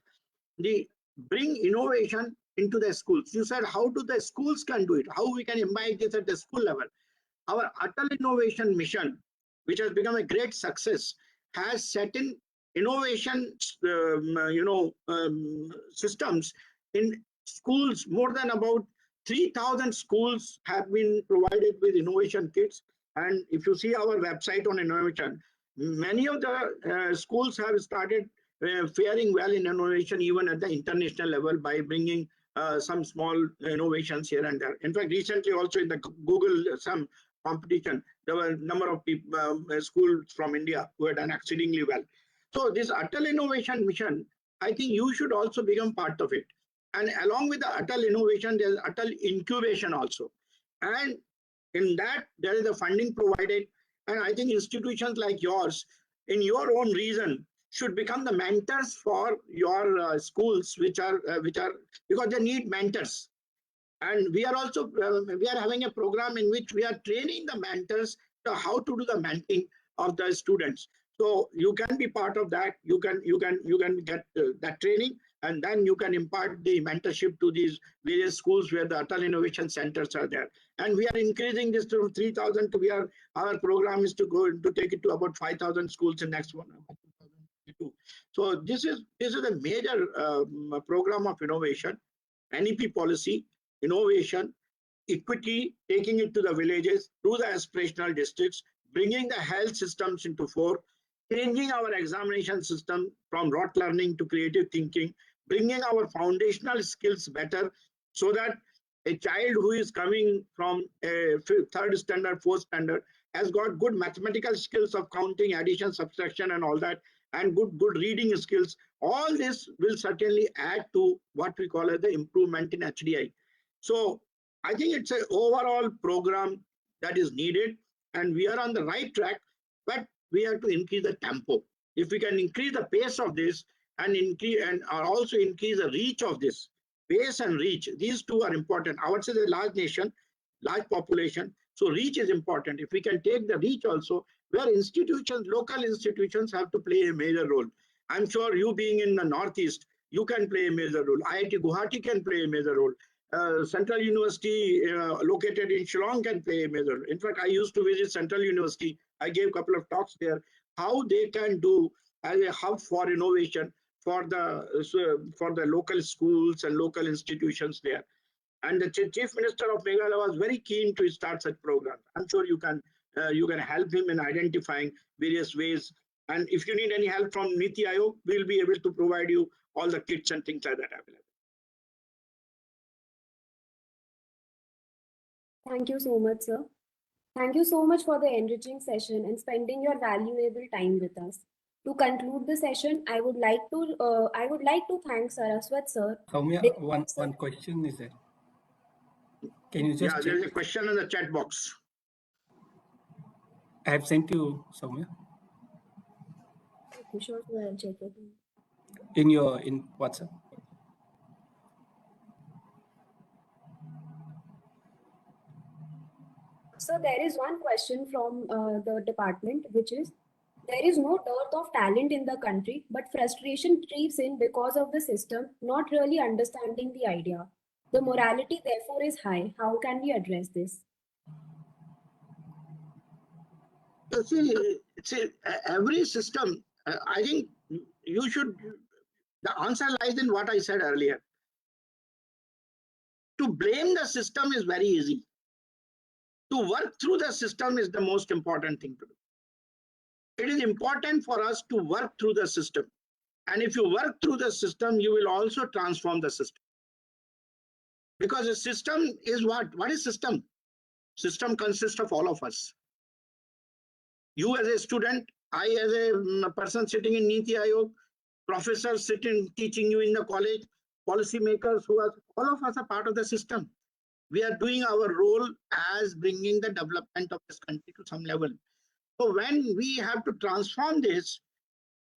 the bring innovation into the schools. You said how do the schools can do it? How we can imbibe this at the school level? Our Atal Innovation Mission, which has become a great success, has certain innovation, systems in schools. More than about 3,000 schools have been provided with innovation kits. And if you see our website on innovation, many of the schools have started faring well in innovation, even at the international level, by bringing some small innovations here and there. In fact, recently also in the Google some competition, there were a number of people, schools from India who had done exceedingly well. So this Atal Innovation Mission, I think you should also become part of it. And along with the Atal Innovation, there's Atal Incubation also. And in that, there is a funding provided. And I think institutions like yours, in your own region, should become the mentors for your schools, which are because they need mentors. And we are also we are having a program in which we are training the mentors to how to do the mentoring of the students. So you can be part of that. You can get that training, and then you can impart the mentorship to these various schools where the Atal Innovation Centers are there. And we are increasing this to 3,000. Our program is to go to take it to about 5,000 schools in next one. So this is a major program of innovation, NEP policy, innovation, equity, taking it to the villages, through the aspirational districts, bringing the health systems into fore, changing our examination system from rote learning to creative thinking, bringing our foundational skills better, so that a child who is coming from a third standard, fourth standard, has got good mathematical skills of counting, addition, subtraction, and all that, and good reading skills. All this will certainly add to what we call as the improvement in HDI. So I think it's an overall program that is needed, and we are on the right track, but we have to increase the tempo. If we can increase the pace of this and also increase the reach of this, pace and reach, these two are important. Ours is a large nation, large population, so reach is important. If we can take the reach also, where institutions, local institutions have to play a major role. I'm sure you being in the Northeast, you can play a major role. IIT Guwahati can play a major role. Central University located in Shillong can play a major role. In fact, I used to visit Central University. I gave a couple of talks there, how they can do as a hub for innovation for the local schools and local institutions there. And the Chief Minister of Meghalaya was very keen to start such programs. I'm sure you can help him in identifying various ways. And if you need any help from NITI Aayog, we'll be able to provide you all the kits and things like that available. Thank you so much, sir. Thank you so much for the enriching session and spending your valuable time with us. To conclude the session, I would like to thank Saraswat sir. Soumya, one question is there. Can you just check? There's a question in the chat box. I have sent you, Soumya. Okay, sure, so I'll check it. In WhatsApp. So there is one question from the department, which is, there is no dearth of talent in the country, but frustration creeps in because of the system not really understanding the idea. The morality therefore is high. How can we address this? See, every system, I think the answer lies in what I said earlier. To blame the system is very easy. To work through the system is the most important thing to do. It is important for us to work through the system. And if you work through the system, you will also transform the system. Because the system is what? What is system? System consists of all of us. You as a student, I as a person sitting in NITI Aayog, professors sitting teaching you in the college, policymakers all of us are part of the system. we are doing our role as bringing the development of this country to some level. So when we have to transform this,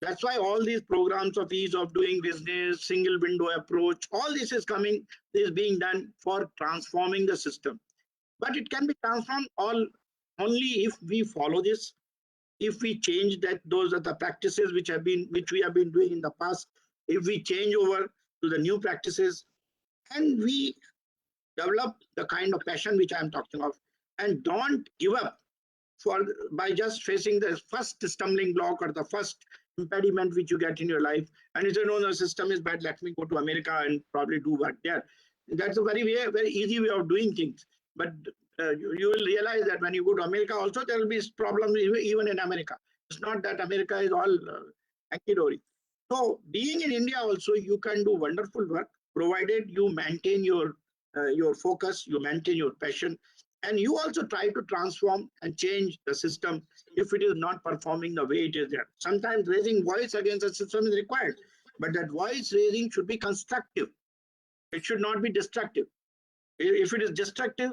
that's why all these programs of ease of doing business, single window approach, all this is being done for transforming the system. But it can be transformed only if we follow this, if we change that, those are the practices which we have been doing in the past, if we change over to the new practices, and we develop the kind of passion which I am talking of, and don't give up by just facing the first stumbling block or the first impediment which you get in your life, and you say, no, the system is bad, let me go to America and probably do work there. That's a very easy way of doing things. But you will realize that when you go to America also, there will be problems even in America. It's not that America is all hunky-dory. So being in India also, you can do wonderful work, provided you maintain your focus, you maintain your passion, and you also try to transform and change the system if it is not performing the way it is there. Sometimes raising voice against the system is required, but that voice raising should be constructive. It should not be destructive. If it is destructive,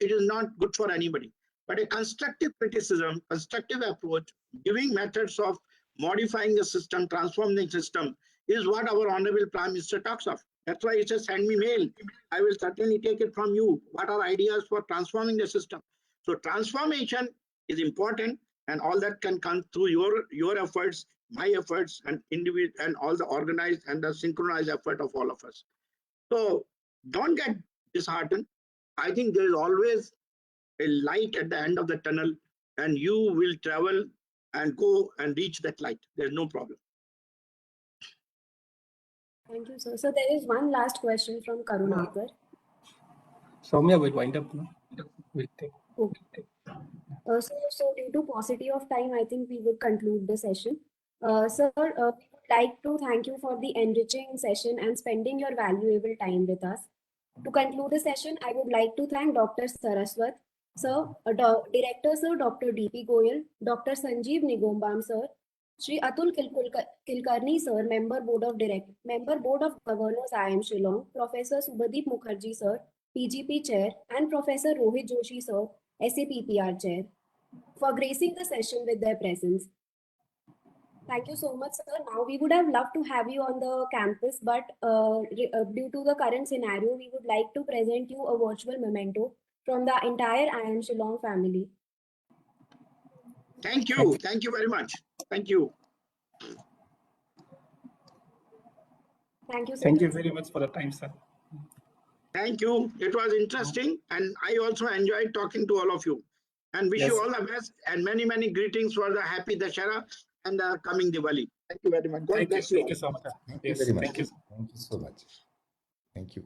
it is not good for anybody. But a constructive criticism, constructive approach, giving methods of modifying the system, transforming the system, is what our Honorable Prime Minister talks of. That's why he says, send me mail. I will certainly take it from you. What are ideas for transforming the system? So transformation is important, and all that can come through your efforts, my efforts, and individual, and all the organized and the synchronized effort of all of us. So don't get disheartened. I think there is always a light at the end of the tunnel, and you will travel and go and reach that light. There's no problem. Thank you, sir. So there is one last question from Karunakar. Soumya will wind up now. We'll take. Okay. So due to paucity of time, I think we will conclude the session. Sir, we would like to thank you for the enriching session and spending your valuable time with us. To conclude the session, I would like to thank Dr. Saraswat, Sir, Director Sir Dr. D.P. Goyal, Dr. Sanjeev Nigombam Sir, Shri Atul Kilkarni Sir, Member Board of Governors IIM Shillong, Professor Subhadeep Mukherjee Sir, PGP Chair, and Professor Rohit Joshi Sir, SAPPR Chair, for gracing the session with their presence. Thank you so much, sir. Now, we would have loved to have you on the campus, but due to the current scenario, we would like to present you a virtual memento from the entire IIM Shillong family. Thank you. Thank you very much. Thank you. Thank you, sir. Thank you very much for the time, sir. Thank you. It was interesting, and I also enjoyed talking to all of you. And wish you all the best, and many, many greetings for the happy Dashara and the coming Diwali. Thank you very much. God bless you. Thank you so much. Thank you very much. Thank you so much. Thank you.